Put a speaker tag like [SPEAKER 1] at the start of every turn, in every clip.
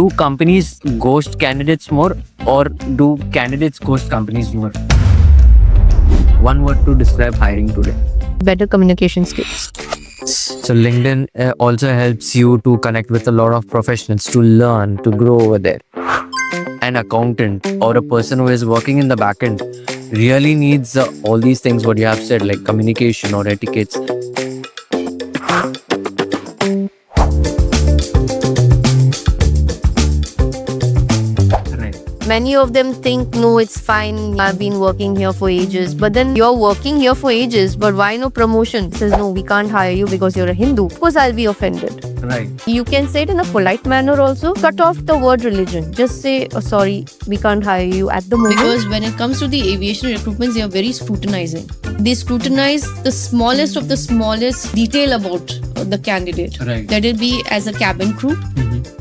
[SPEAKER 1] do companies ghost candidates more, or do candidates ghost companies more? One word to describe hiring today.
[SPEAKER 2] Better communication skills.
[SPEAKER 1] So LinkedIn also helps you to connect with a lot of professionals, to learn, to grow over there. An accountant or a person who is working in the back end really needs all these things what you have said, like communication or etiquettes. Right.
[SPEAKER 2] Many of them think, no, it's fine, I've been working here for ages. But then you're working here for ages, but why no promotion? Says, no, we can't hire you because you're a Hindu. Of course, I'll be offended.
[SPEAKER 1] Right.
[SPEAKER 2] You can say it in a polite manner also. Cut off the word religion. Just say, oh, sorry, we can't hire you at the moment.
[SPEAKER 3] Because when it comes to the aviation recruitments, they are very scrutinizing. They scrutinize the smallest of the smallest detail about the candidate.
[SPEAKER 1] Right.
[SPEAKER 3] Let it be as a cabin crew,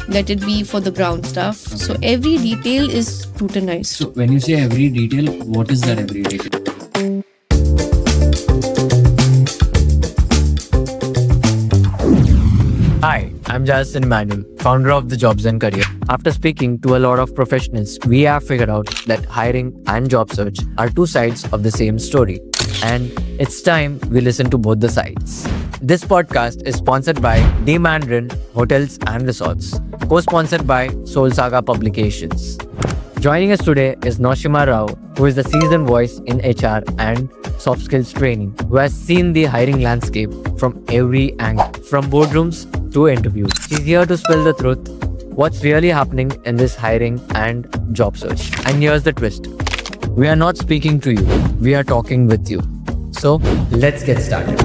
[SPEAKER 3] let it be for the ground staff. So every detail is scrutinized.
[SPEAKER 1] So when you say every detail, what is that every detail? Hi, I'm Justin Emmanuel, founder of The Jobs and Career. After speaking to a lot of professionals, we have figured out that hiring and job search are two sides of the same story. And it's time we listen to both the sides. This podcast is sponsored by The Mandarin Hotels and Resorts, co-sponsored by Soul Saga Publications. Joining us today is Noshima Rao, who is the seasoned voice in HR and soft skills training, who has seen the hiring landscape from every angle, from boardrooms to interviews. She's here to spill the truth, what's really happening in this hiring and job search. And here's the twist. We are not speaking to you, we are talking with you. So let's get started.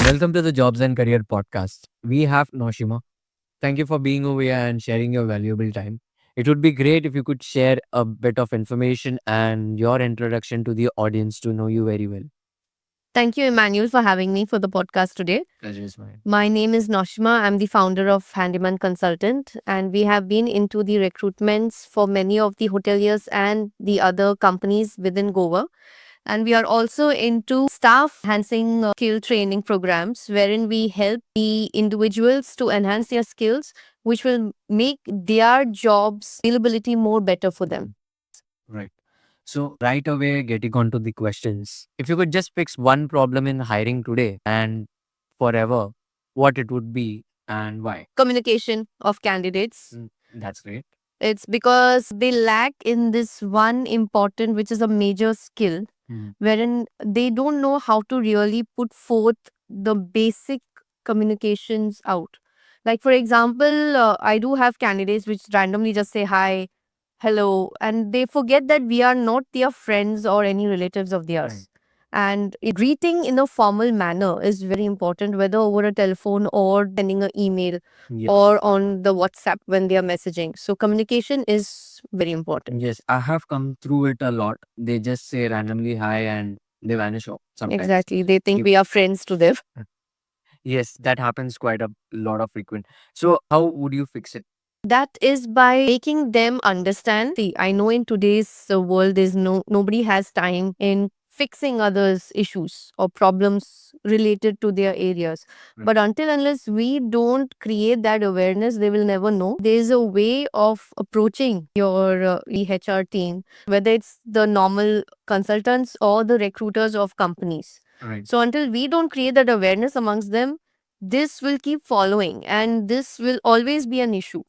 [SPEAKER 1] Welcome to the Jobs and Career Podcast. We have Noshima. Thank you for being over here and sharing your valuable time. It would be great if you could share a bit of information and your introduction to the audience to know you very well.
[SPEAKER 2] Thank you, Emmanuel, for having me for the podcast today.
[SPEAKER 1] Pleasure is mine.
[SPEAKER 2] My name is Noshima. I'm the founder of Handyman Consultant, and we have been into the recruitments for many of the hoteliers and the other companies within Goa. And we are also into staff enhancing skill training programs, wherein we help the individuals to enhance their skills, which will make their jobs availability more better for them.
[SPEAKER 1] Right. So right away, getting on to the questions. If you could just fix one problem in hiring today and forever, what it would be and why?
[SPEAKER 2] Communication of candidates.
[SPEAKER 1] That's great.
[SPEAKER 2] It's because they lack in this one important, which is a major skill, wherein they don't know how to really put forth the basic communications out. Like, for example, I do have candidates which randomly just say hi, hello, and they forget that we are not their friends or any relatives of theirs.
[SPEAKER 1] Right.
[SPEAKER 2] And greeting in a formal manner is very important, whether over a telephone or sending an email
[SPEAKER 1] Yes.
[SPEAKER 2] or on the WhatsApp when they are messaging. So communication is very important.
[SPEAKER 1] Yes, I have come through it a lot. They just say randomly hi and they vanish off sometimes.
[SPEAKER 2] Exactly. They think
[SPEAKER 1] You-
[SPEAKER 2] we are friends to them.
[SPEAKER 1] Yes, that happens quite a lot of frequent. So how would you fix it?
[SPEAKER 2] That is by making them understand. See, I know in today's world, there's nobody has time in fixing others' issues or problems related to their areas.
[SPEAKER 1] Right.
[SPEAKER 2] But until unless we don't create that awareness, they will never know. There's a way of approaching your HR team, whether it's the normal consultants or the recruiters of companies.
[SPEAKER 1] Right.
[SPEAKER 2] So until we don't create that awareness amongst them, this will keep following and this will always be an issue.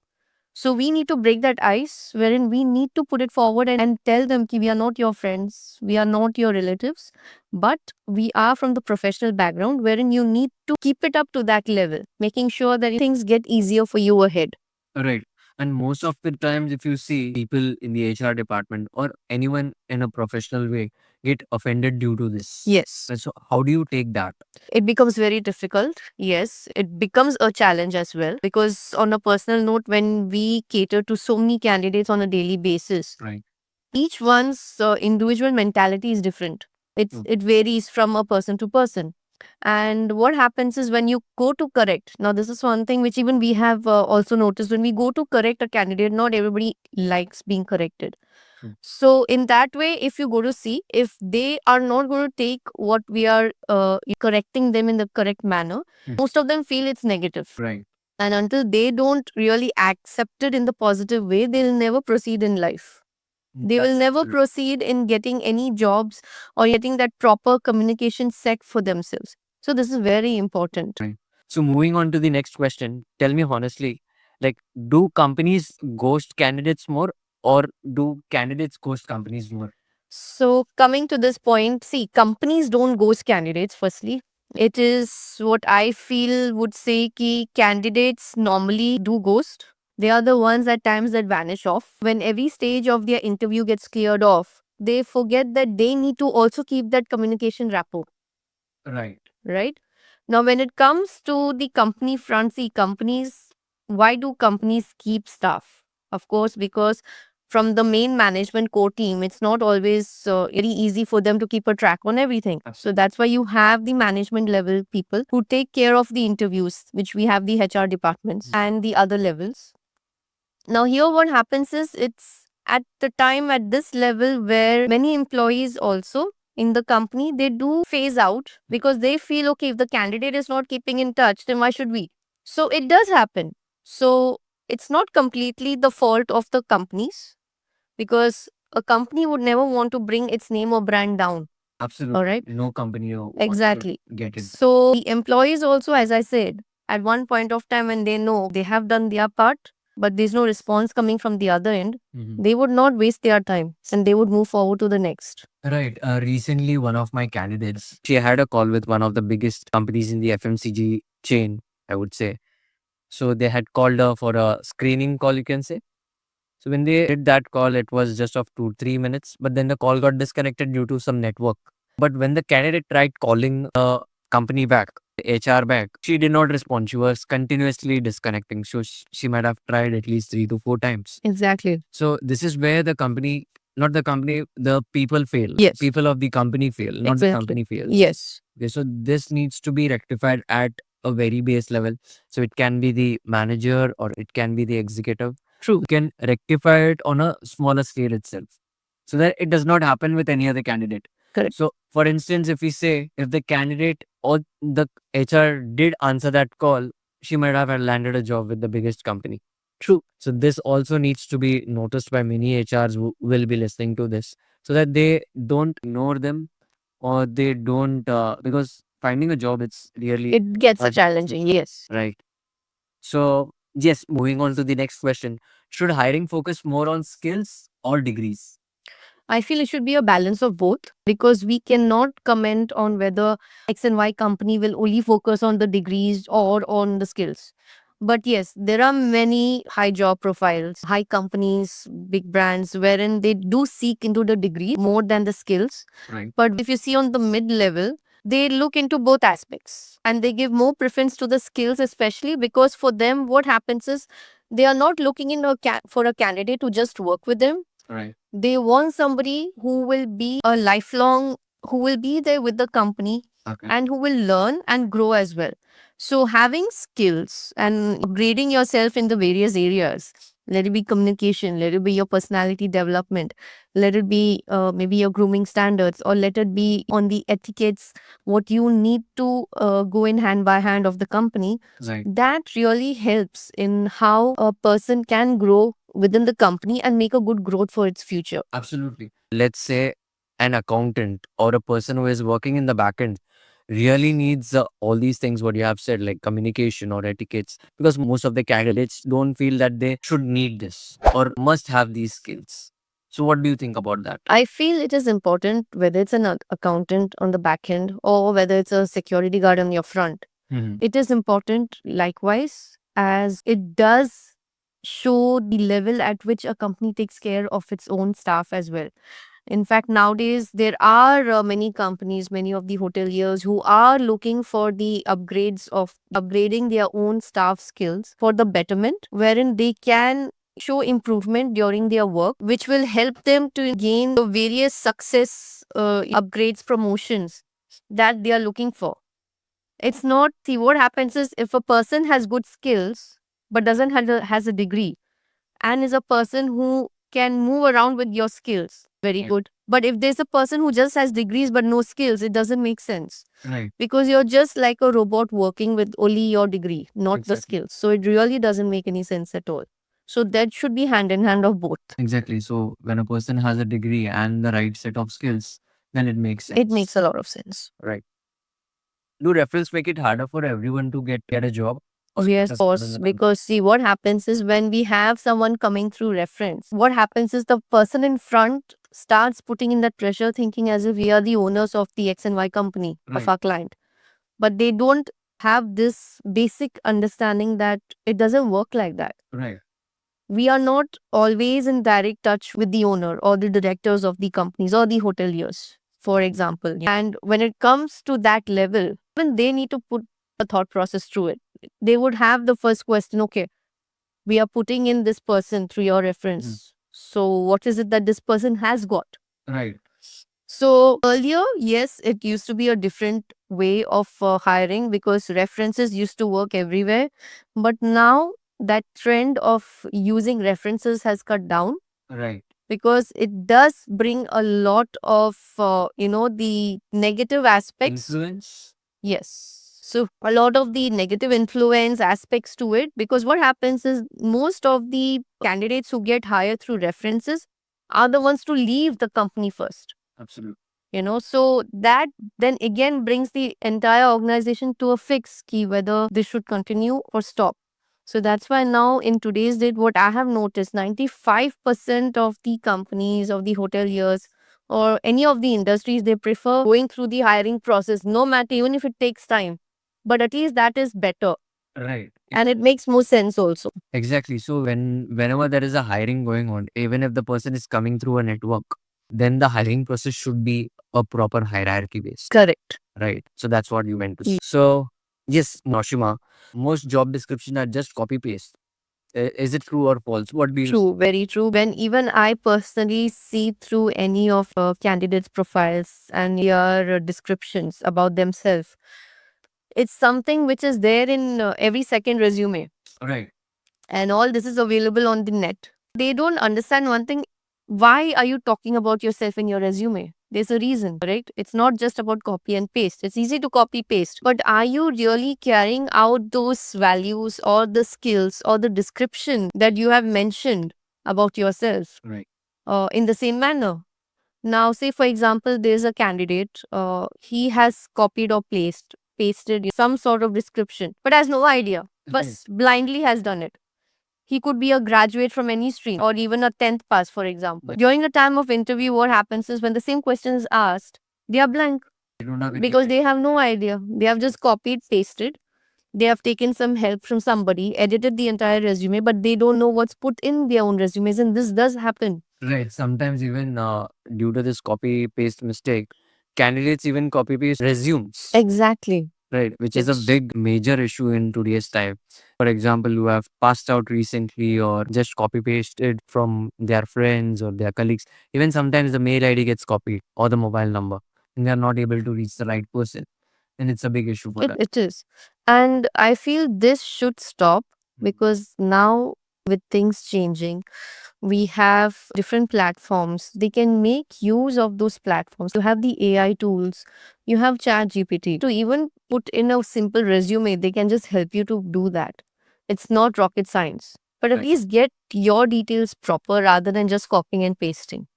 [SPEAKER 2] So we need to break that ice, wherein we need to put it forward and tell them that we are not your friends, we are not your relatives, but we are from the professional background, wherein you need to keep it up to that level, making sure that things get easier for you ahead.
[SPEAKER 1] Right. And most of the times, if you see people in the HR department or anyone in a professional way get offended due to this.
[SPEAKER 2] Yes.
[SPEAKER 1] And so how do you take that?
[SPEAKER 2] It becomes very difficult. Yes, it becomes a challenge as well, because on a personal note, when we cater to so many candidates on a daily basis,
[SPEAKER 1] Right.
[SPEAKER 2] each one's individual mentality is different. It varies from a person to person. And what happens is when you go to correct, now this is one thing which even we have also noticed, when we go to correct a candidate, not everybody likes being corrected. So in that way, if you go to see, if they are not going to take what we are correcting them in the correct manner, most of them feel it's negative.
[SPEAKER 1] Right.
[SPEAKER 2] And until they don't really accept it in the positive way, they'll never proceed in life. They will never proceed in getting any jobs or getting that proper communication set for themselves. So this is very important.
[SPEAKER 1] Right. So moving on to the next question, tell me honestly, like, do companies ghost candidates more, or do candidates ghost companies more?
[SPEAKER 2] So coming to this point, see, companies don't ghost candidates. Firstly, it is what I feel would say ki candidates normally do ghost. They are the ones at times that vanish off. When every stage of their interview gets cleared off, they forget that they need to also keep that communication rapport.
[SPEAKER 1] Right.
[SPEAKER 2] Right? Now, when it comes to the company front, see, companies, why do companies keep staff? Of course, because from the main management core team, it's not always very easy for them to keep a track on everything. So that's why you have the management level people who take care of the interviews, which we have the HR departments and the other levels. Now, here what happens is it's at the time at this level where many employees also in the company they do phase out because they feel okay, if the candidate is not keeping in touch, then why should we? So it does happen. So it's not completely the fault of the companies because a company would never want to bring its name or brand down.
[SPEAKER 1] Absolutely.
[SPEAKER 2] All right.
[SPEAKER 1] No company wants to
[SPEAKER 2] Exactly.
[SPEAKER 1] get it.
[SPEAKER 2] So the employees also, as I said, at one point of time when they know they have done their part, but there's no response coming from the other end, they would not waste their time and they would move forward to the next.
[SPEAKER 1] Right. Recently, one of my candidates, she had a call with one of the biggest companies in the FMCG chain, I would say. So they had called her for a screening call, you can say. So when they did that call, it was just of 2-3 minutes, but then the call got disconnected due to some network. But when the candidate tried calling the company back, the HR back, she did not respond. She was continuously disconnecting. So she might have tried at least 3 to 4 times.
[SPEAKER 2] Exactly.
[SPEAKER 1] So this is where the company, not the company, the people fail.
[SPEAKER 2] Yes.
[SPEAKER 1] People of the company fail, not the company fails.
[SPEAKER 2] Yes.
[SPEAKER 1] Okay, so this needs to be rectified at a very base level. So it can be the manager or it can be the executive.
[SPEAKER 2] True.
[SPEAKER 1] You can rectify it on a smaller scale itself so that it does not happen with any other candidate.
[SPEAKER 2] Correct.
[SPEAKER 1] So for instance, if we say if the candidate or the HR did answer that call, she might have landed a job with the biggest company.
[SPEAKER 2] True.
[SPEAKER 1] So this also needs to be noticed by many HRs who will be listening to this so that they don't ignore them or they don't because finding a job it's really
[SPEAKER 2] It gets
[SPEAKER 1] hard.
[SPEAKER 2] challenging. Yes.
[SPEAKER 1] Right. So yes, moving on to the next question. Should hiring focus more on skills or degrees?
[SPEAKER 2] I feel it should be a balance of both because we cannot comment on whether X and Y company will only focus on the degrees or on the skills. But yes, there are many high job profiles, high companies, big brands, wherein they do seek into the degree more than the skills.
[SPEAKER 1] Right.
[SPEAKER 2] But if you see on the mid level, they look into both aspects and they give more preference to the skills, especially because for them, what happens is they are not looking in for a candidate to just work with them.
[SPEAKER 1] Right.
[SPEAKER 2] They want somebody who will be a lifelong, who will be there with the company
[SPEAKER 1] Okay.
[SPEAKER 2] and who will learn and grow as well. So having skills and upgrading yourself in the various areas, let it be communication, let it be your personality development, let it be maybe your grooming standards, or let it be on the etiquettes, what you need to go in hand by hand of the company.
[SPEAKER 1] Right.
[SPEAKER 2] That really helps in how a person can grow within the company and make a good growth for its future.
[SPEAKER 1] Absolutely. Let's say an accountant or a person who is working in the back end really needs all these things what you have said, like communication or etiquettes, because most of the candidates don't feel that they should need this or must have these skills. So what do you think about that?
[SPEAKER 2] I feel it is important whether it's an accountant on the back end or whether it's a security guard on your front. It is important likewise as it does show the level at which a company takes care of its own staff as well. In fact, nowadays there are many companies, many of the hoteliers who are looking for the upgrades of upgrading their own staff skills for the betterment, wherein they can show improvement during their work, which will help them to gain the various success upgrades, promotions that they are looking for. It's not, see, what happens is if a person has good skills but doesn't have has a degree and is a person who can move around with your skills. Very
[SPEAKER 1] Right.
[SPEAKER 2] good. But if there's a person who just has degrees but no skills, it doesn't make sense.
[SPEAKER 1] Right.
[SPEAKER 2] Because you're just like a robot working with only your degree, not the
[SPEAKER 1] Exactly.
[SPEAKER 2] skills. So it really doesn't make any sense at all. So that should be hand in hand of both.
[SPEAKER 1] Exactly. So when a person has a degree and the right set of skills, then it makes sense.
[SPEAKER 2] It makes a lot of sense.
[SPEAKER 1] Right. Do referrals make it harder for everyone to get a job? Or
[SPEAKER 2] Yes,
[SPEAKER 1] just
[SPEAKER 2] of
[SPEAKER 1] for
[SPEAKER 2] course.
[SPEAKER 1] the-
[SPEAKER 2] Because see, what happens is when we have someone coming through reference, what happens is the person in front starts putting in that pressure, thinking as if we are the owners of the X and Y company of
[SPEAKER 1] Right.
[SPEAKER 2] our client. But they don't have this basic understanding that it doesn't work like that.
[SPEAKER 1] Right.
[SPEAKER 2] We are not always in direct touch with the owner or the directors of the companies or the hoteliers, for example. And when it comes to that level, even they need to put a thought process through it. They would have the first question, okay, we are putting in this person through your reference. So, what is it that this person has got?
[SPEAKER 1] Right.
[SPEAKER 2] So, earlier, yes, it used to be a different way of hiring because references used to work everywhere. But now, that trend of using references has cut down
[SPEAKER 1] Right.
[SPEAKER 2] because it does bring a lot of, the negative aspects.
[SPEAKER 1] Influence.
[SPEAKER 2] Yes. So a lot of the negative influence aspects to it, because what happens is most of the candidates who get hired through references are the ones to leave the company first.
[SPEAKER 1] Absolutely.
[SPEAKER 2] So that then again brings the entire organization to a fix key whether this should continue or stop. So that's why now in today's date, what I have noticed, 95% of the companies, of the hoteliers, or any of the industries, they prefer going through the hiring process, no matter even if it takes time. But at least that is better
[SPEAKER 1] Right.
[SPEAKER 2] and it makes more sense also.
[SPEAKER 1] Exactly. So whenever there is a hiring going on, even if the person is coming through a network, then the hiring process should be a proper hierarchy based.
[SPEAKER 2] Correct.
[SPEAKER 1] Right. So that's what you meant to say.
[SPEAKER 2] Ye-
[SPEAKER 1] So yes, Noshima, most job descriptions are just copy paste. Is it true or false? What do you
[SPEAKER 2] True, very true. When even I personally see through any of candidates' profiles and their descriptions about themselves, it's something which is there in every second resume,
[SPEAKER 1] Right.
[SPEAKER 2] and all this is available on the net. They don't understand one thing. Why are you talking about yourself in your resume? There's a reason, right? It's not just about copy and paste. It's easy to copy paste, but are you really carrying out those values or the skills or the description that you have mentioned about yourself
[SPEAKER 1] Right.
[SPEAKER 2] in the same manner? Now, say for example, there's a candidate, he has copied or pasted some sort of description, but has no idea, but
[SPEAKER 1] Right.
[SPEAKER 2] blindly has done it. He could be a graduate from any stream or even a 10th pass, for example.
[SPEAKER 1] Right.
[SPEAKER 2] During the time of interview, what happens is when the same question is asked, they are blank
[SPEAKER 1] I don't have any
[SPEAKER 2] because
[SPEAKER 1] idea.
[SPEAKER 2] they have no idea. They have just copied, pasted. They have taken some help from somebody, edited the entire resume, but they don't know what's put in their own resumes. And this does happen.
[SPEAKER 1] Right. Sometimes even due to this copy paste mistake, candidates even copy paste resumes.
[SPEAKER 2] Exactly.
[SPEAKER 1] Right, which is a
[SPEAKER 2] It's-
[SPEAKER 1] big major issue in today's time. For example, you have passed out recently or just copy pasted from their friends or their colleagues. Even sometimes the mail ID gets copied or the mobile number and they are not able to reach the right person. And it's a big issue for them.
[SPEAKER 2] It is. And I feel this should stop because now, with things changing, we have different platforms. They can make use of those platforms. You have the AI tools, you have ChatGPT. To even put in a simple resume, they can just help you to do that. It's not rocket science. But at
[SPEAKER 1] Right.
[SPEAKER 2] least get your details proper rather than just copying and pasting.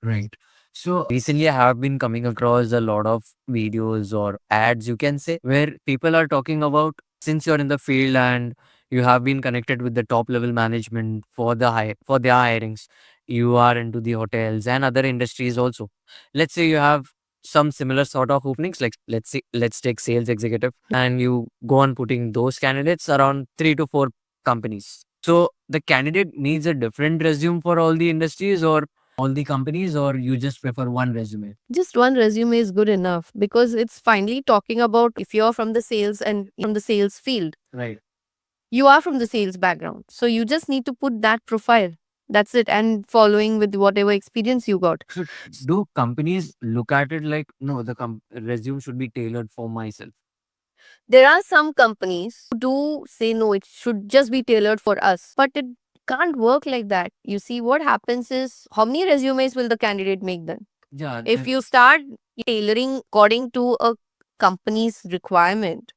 [SPEAKER 1] Right. So recently I have been coming across a lot of videos or ads, you can say, where people are talking about since you're in the field and you have been connected with the top level management for for their hirings, you are into the hotels and other industries also. Let's say you have some similar sort of openings, like let's take sales executive, and you go on putting those candidates around 3 to 4 companies. So the candidate needs a different resume for all the industries or all the companies, or you just prefer one resume?
[SPEAKER 2] Just one resume is good enough because it's finally talking about if you're from the sales and from the sales field.
[SPEAKER 1] Right.
[SPEAKER 2] You are from the sales background. So you just need to put that profile. That's it. And following with whatever experience you got.
[SPEAKER 1] So do companies look at it like, no, the resume should be tailored for myself?
[SPEAKER 2] There are some companies who do say no, it should just be tailored for us. But it can't work like that. You see, what happens is, how many resumes will the candidate make then?
[SPEAKER 1] Yeah.
[SPEAKER 2] If you start tailoring according to a company's requirement,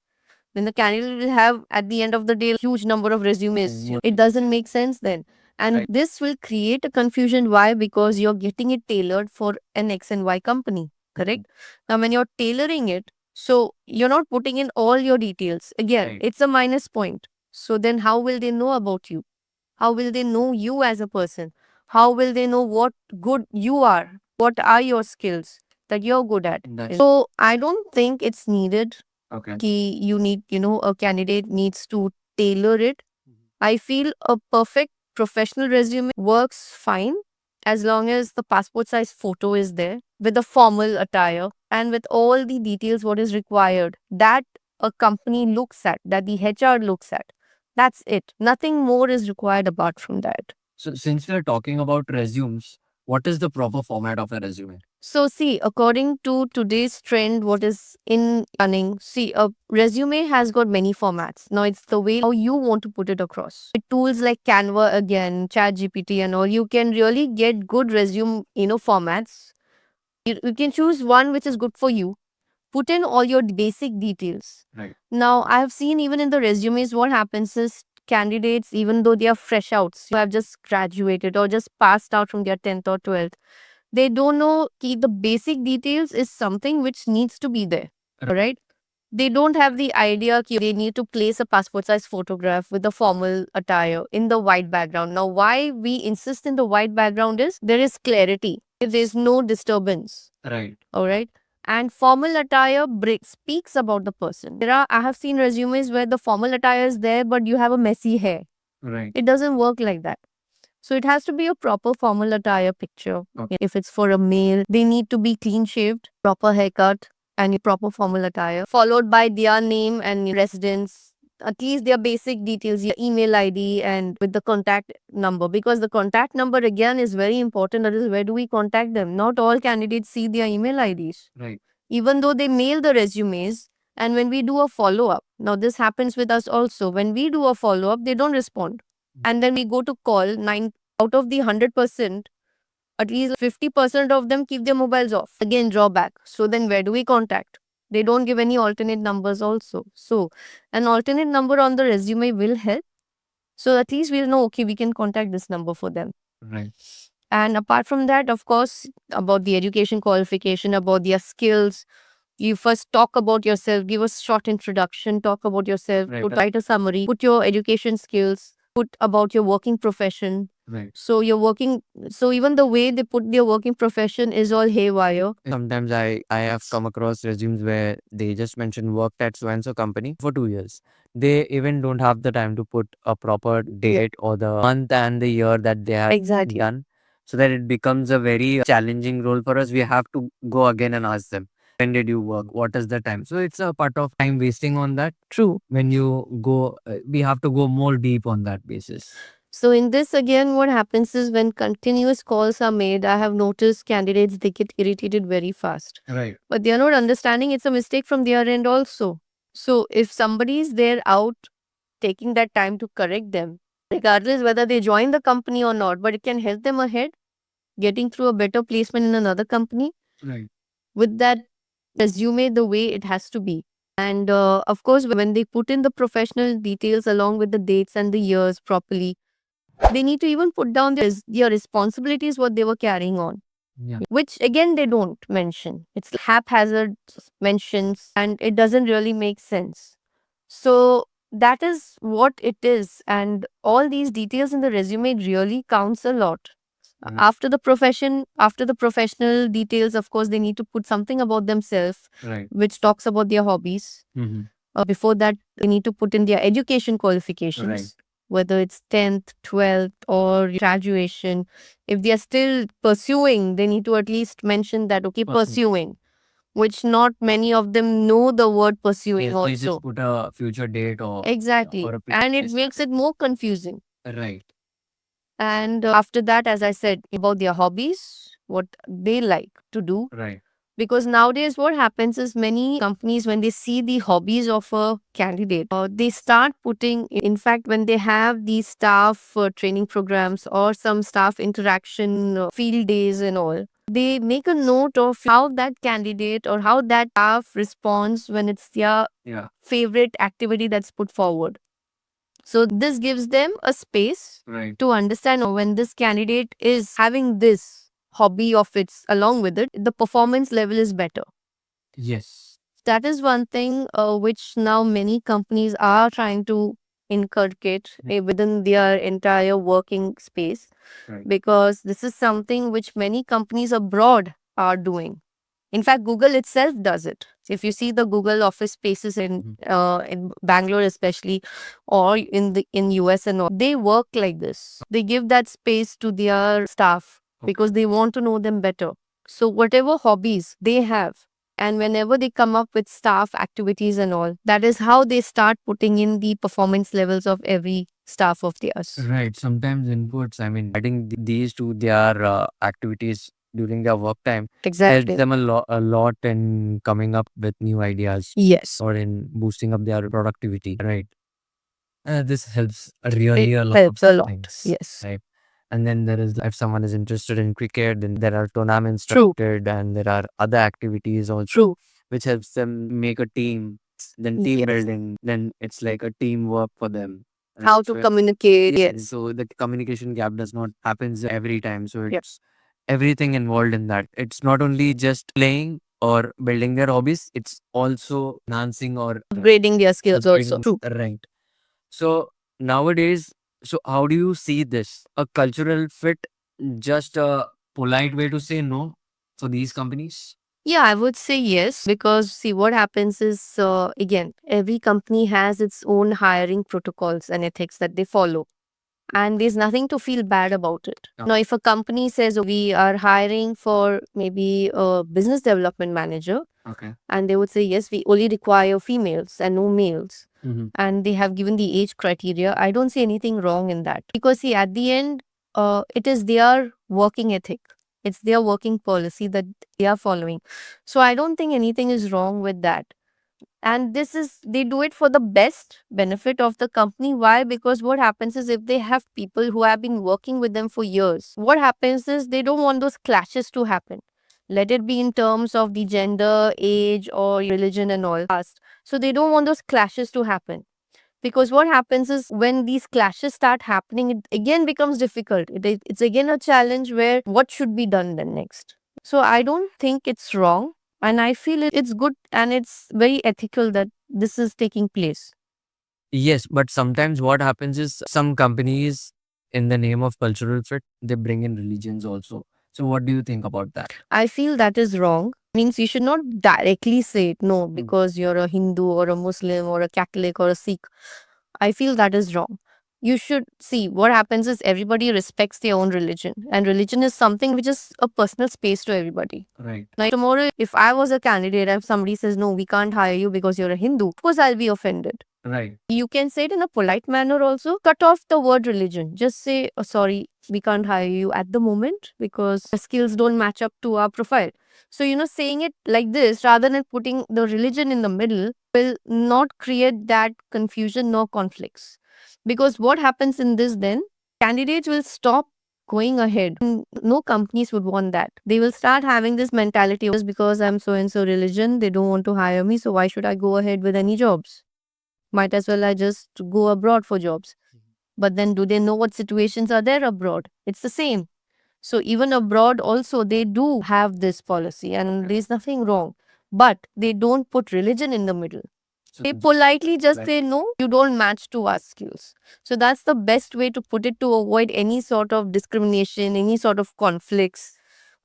[SPEAKER 2] then the candidate will have at the end of the day a huge number of resumes. It doesn't make sense then. And
[SPEAKER 1] Right.
[SPEAKER 2] this will create a confusion. Why? Because you're getting it tailored for an X and Y company. Correct? Now, when you're tailoring it, so you're not putting in all your details. Again,
[SPEAKER 1] Right.
[SPEAKER 2] it's a minus point. So then how will they know about you? How will they know you as a person? How will they know what good you are? What are your skills that you're good at?
[SPEAKER 1] Nice.
[SPEAKER 2] So I don't think it's needed
[SPEAKER 1] Okay.
[SPEAKER 2] कि you need, a candidate needs to tailor it. I feel a perfect professional resume works fine as long as the passport size photo is there with the formal attire and with all the details what is required that a company looks at, that the HR looks at. That's it. Nothing more is required apart from that.
[SPEAKER 1] So since we are talking about resumes, what is the proper format of a resume?
[SPEAKER 2] So see, according to today's trend, what is in running, see, a resume has got many formats. Now it's the way how you want to put it across. With tools like Canva again, ChatGPT and all, you can really get good resume, formats. You can choose one which is good for you. Put in all your basic details.
[SPEAKER 1] Right.
[SPEAKER 2] Now, I have seen even in the resumes, what happens is candidates, even though they are fresh outs, who have just graduated or just passed out from their 10th or 12th, they don't know the basic details is something which needs to be there. Right? They don't have the idea they need to place a passport size photograph with a formal attire in the white background. Now, why we insist in the white background is there is clarity. There's no disturbance.
[SPEAKER 1] Right.
[SPEAKER 2] All right. And formal attire speaks about the person. I have seen resumes where the formal attire is there, but you have a messy hair.
[SPEAKER 1] Right.
[SPEAKER 2] It doesn't work like that. So it has to be a proper formal attire picture.
[SPEAKER 1] Okay.
[SPEAKER 2] If it's for a male, they need to be clean shaved, proper haircut, and proper formal attire, followed by their name and residence, at least their basic details, your email ID, and with the contact number. Because the contact number again is very important. That is, where do we contact them? Not all candidates see their email IDs.
[SPEAKER 1] Right.
[SPEAKER 2] Even though they mail the resumes, and when we do a follow up, now this happens with us also. When we do a follow up, they don't respond. And then we go to call, 9 out of the 100%, at least 50% of them keep their mobiles off. Again, drawback. So then where do we contact? They don't give any alternate numbers also. So an alternate number on the resume will help. So at least we'll know, okay, we can contact this number for them.
[SPEAKER 1] Right.
[SPEAKER 2] And apart from that, of course, about the education qualification, about their skills, you first talk about yourself, give a short introduction, talk about yourself,
[SPEAKER 1] Right.
[SPEAKER 2] write a summary, put your education skills, put about your working profession.
[SPEAKER 1] Right.
[SPEAKER 2] So even the way they put their working profession is all haywire.
[SPEAKER 1] Sometimes I have come across resumes where they just mention worked at so and so company for 2 years. They even don't have the time to put a proper date or the month and the year that they have
[SPEAKER 2] Exactly.
[SPEAKER 1] done, so that it becomes a very challenging role for us. We have to go again and ask them, when did you work? What is the time? So it's a part of time wasting on that.
[SPEAKER 2] True.
[SPEAKER 1] When you go, we have to go more deep on that basis.
[SPEAKER 2] So in this again, what happens is when continuous calls are made, I have noticed candidates, they get irritated very fast.
[SPEAKER 1] Right.
[SPEAKER 2] But they are not understanding it's a mistake from their end also. So if somebody is there out taking that time to correct them, regardless whether they join the company or not, but it can help them ahead, getting through a better placement in another company
[SPEAKER 1] Right.
[SPEAKER 2] with that resume the way it has to be. And of course, when they put in the professional details along with the dates and the years properly, they need to even put down their responsibilities, what they were carrying on.
[SPEAKER 1] Yeah.
[SPEAKER 2] Which again they don't mention. It's haphazard mentions and it doesn't really make sense. So that is what it is. And all these details in the resume really counts a lot.
[SPEAKER 1] Mhm.
[SPEAKER 2] After the professional details, of course, they need to put something about themselves,
[SPEAKER 1] Right.
[SPEAKER 2] which talks about their hobbies.
[SPEAKER 1] Mm-hmm.
[SPEAKER 2] Before that, they need to put in their education qualifications.
[SPEAKER 1] Right.
[SPEAKER 2] Whether it's 10th, 12th, or graduation. If they are still pursuing, they need to at least mention that, okay, pursuing, which not many of them know the word pursuing
[SPEAKER 1] Yes, so you
[SPEAKER 2] also.
[SPEAKER 1] just put a future date or
[SPEAKER 2] Exactly.
[SPEAKER 1] or a
[SPEAKER 2] And it
[SPEAKER 1] place.
[SPEAKER 2] makes it more confusing.
[SPEAKER 1] Right.
[SPEAKER 2] And after that, as I said, about their hobbies, what they like to do.
[SPEAKER 1] Right.
[SPEAKER 2] Because nowadays, what happens is many companies, when they see the hobbies of a candidate, they start putting, in fact, when they have these staff training programs or some staff interaction field days and all, they make a note of how that candidate or how that staff responds when it's their favorite activity that's put forward. So this gives them a space to understand when this candidate is having this hobby of its along with it, the performance level is better.
[SPEAKER 1] Yes.
[SPEAKER 2] That is one thing which now many companies are trying to inculcate within their entire working space, because this is something which many companies abroad are doing. In fact, Google itself does it. If you see the Google office spaces in Bangalore especially, or in US and all, they work like this. They give that space to their staff because they want to know them better. So whatever hobbies they have, and whenever they come up with staff activities and all, that is how they start putting in the performance levels of every staff of theirs.
[SPEAKER 1] Right. Sometimes inputs, I mean, adding these to their activities during their work time helps
[SPEAKER 2] Exactly.
[SPEAKER 1] them a lot in coming up with new ideas
[SPEAKER 2] Yes.
[SPEAKER 1] or in boosting up their productivity. Right. This helps really a
[SPEAKER 2] It
[SPEAKER 1] lot
[SPEAKER 2] helps
[SPEAKER 1] of
[SPEAKER 2] a lot.
[SPEAKER 1] things.
[SPEAKER 2] Yes.
[SPEAKER 1] Right. And then there is, if someone is interested in cricket, then there are tournaments
[SPEAKER 2] True.
[SPEAKER 1] structured and there are other activities also,
[SPEAKER 2] True.
[SPEAKER 1] which helps them make a team, then team
[SPEAKER 2] Yes.
[SPEAKER 1] building, then it's like a teamwork for them.
[SPEAKER 2] How
[SPEAKER 1] Right.
[SPEAKER 2] to
[SPEAKER 1] So,
[SPEAKER 2] communicate. Yes.
[SPEAKER 1] so the communication gap does not happens every time. So
[SPEAKER 2] Yeah.
[SPEAKER 1] it's everything involved in that. It's not only just playing or building their hobbies, it's also enhancing or
[SPEAKER 2] Upgrading their skills also.
[SPEAKER 1] upgrading.
[SPEAKER 2] True.
[SPEAKER 1] Right. So nowadays, so how do you see this? A cultural fit, just a polite way to say no for these companies?
[SPEAKER 2] Yeah, I would say yes, because see, what happens is, again, every company has its own hiring protocols and ethics that they follow. And there's nothing to feel bad about it.
[SPEAKER 1] No.
[SPEAKER 2] Now, if a company says, "Oh, we are hiring for maybe a business development manager,"
[SPEAKER 1] Okay.
[SPEAKER 2] and they would say, yes, we only require females and no males, and they have given the age criteria, I don't see anything wrong in that. Because see, at the end, it is their working ethic. It's their working policy that they are following. So I don't think anything is wrong with that. And this is, they do it for the best benefit of the company. Why? Because what happens is, if they have people who have been working with them for years, what happens is they don't want those clashes to happen. Let it be in terms of the gender, age, or religion and all. So they don't want those clashes to happen. Because what happens is, when these clashes start happening, it again becomes difficult. It's again a challenge where what should be done then next. So I don't think it's wrong. And I feel it's good and it's very ethical that this is taking place.
[SPEAKER 1] Yes, but sometimes what happens is some companies, in the name of cultural fit, they bring in religions also. So what do you think about that?
[SPEAKER 2] I feel that is wrong. Means you should not directly say it, no, because you're a Hindu or a Muslim or a Catholic or a Sikh. I feel that is wrong. You should see, what happens is, everybody respects their own religion, and religion is something which is a personal space to everybody.
[SPEAKER 1] Right.
[SPEAKER 2] Like tomorrow, if I was a candidate and somebody says, no, we can't hire you because you're a Hindu, of course I'll be offended.
[SPEAKER 1] Right.
[SPEAKER 2] You can say it in a polite manner also. Cut off the word religion. Just say, oh, sorry, we can't hire you at the moment because the skills don't match up to our profile. So, saying it like this rather than putting the religion in the middle will not create that confusion nor conflicts. Because what happens in this then, candidates will stop going ahead. No companies would want that. They will start having this mentality, just because I'm so and so religion, they don't want to hire me, so why should I go ahead with any jobs? Might as well I just go abroad for jobs. But then, do they know what situations are there abroad? It's the same. So even abroad also, they do have this policy and there's nothing wrong. But they don't put religion in the middle.
[SPEAKER 1] So
[SPEAKER 2] They politely just
[SPEAKER 1] Right.
[SPEAKER 2] say, no, you don't match to our skills. So that's the best way to put it, to avoid any sort of discrimination, any sort of conflicts.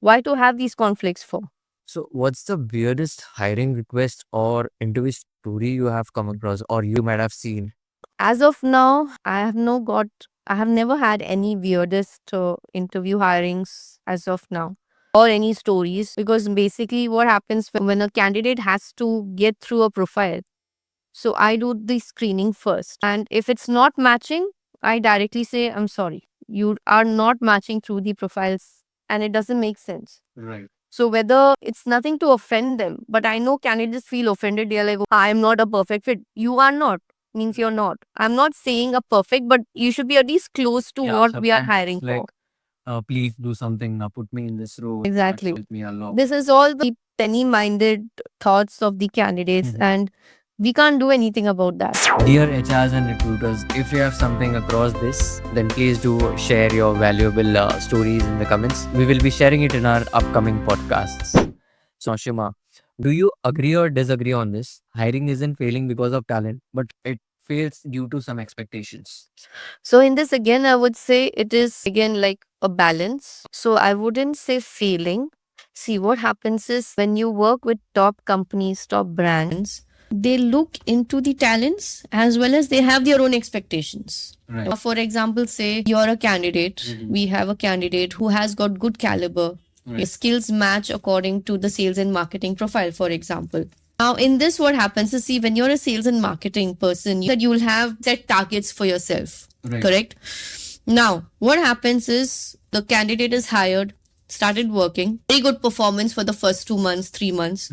[SPEAKER 2] Why to have these conflicts for?
[SPEAKER 1] So what's the weirdest hiring request or interview story you have come across or you might have seen?
[SPEAKER 2] As of now, I have never had any weirdest interview hirings as of now, or any stories, because basically what happens when a candidate has to get through a profile. So I do the screening first. And if it's not matching, I directly say, I'm sorry, you are not matching through the profiles and it doesn't make sense.
[SPEAKER 1] Right.
[SPEAKER 2] So whether it's nothing to offend them, but I know candidates feel offended. They're like, "Oh, I'm not a perfect fit." You are not. Means you're not. I'm not saying a perfect, but you should be at least close to what we are hiring for.
[SPEAKER 1] Please do something. Put me in this role.
[SPEAKER 2] Exactly.
[SPEAKER 1] Help me a lot.
[SPEAKER 2] This is all the penny-minded thoughts of the candidates, and we can't do anything about that.
[SPEAKER 1] Dear HRs and recruiters, if you have something across this, then please do share your valuable stories in the comments. We will be sharing it in our upcoming podcasts. So, Shima, do you agree or disagree on this? Hiring isn't failing because of talent, but it fails due to some expectations.
[SPEAKER 2] So in this again, I would say it is again like a balance. So I wouldn't say failing. See, what happens is when you work with top companies, top brands,
[SPEAKER 3] They look into the talents as well as they have their own expectations.
[SPEAKER 1] Right.
[SPEAKER 3] For example, say you're a candidate. We have a candidate who has got good caliber. His skills match according to the sales and marketing profile, for example. Now, in this, what happens is, see, when you're a sales and marketing person, you will have set targets for yourself.
[SPEAKER 1] Right.
[SPEAKER 3] Correct? Now, what happens is the candidate is hired, started working, very good performance for the first 2 months, 3 months.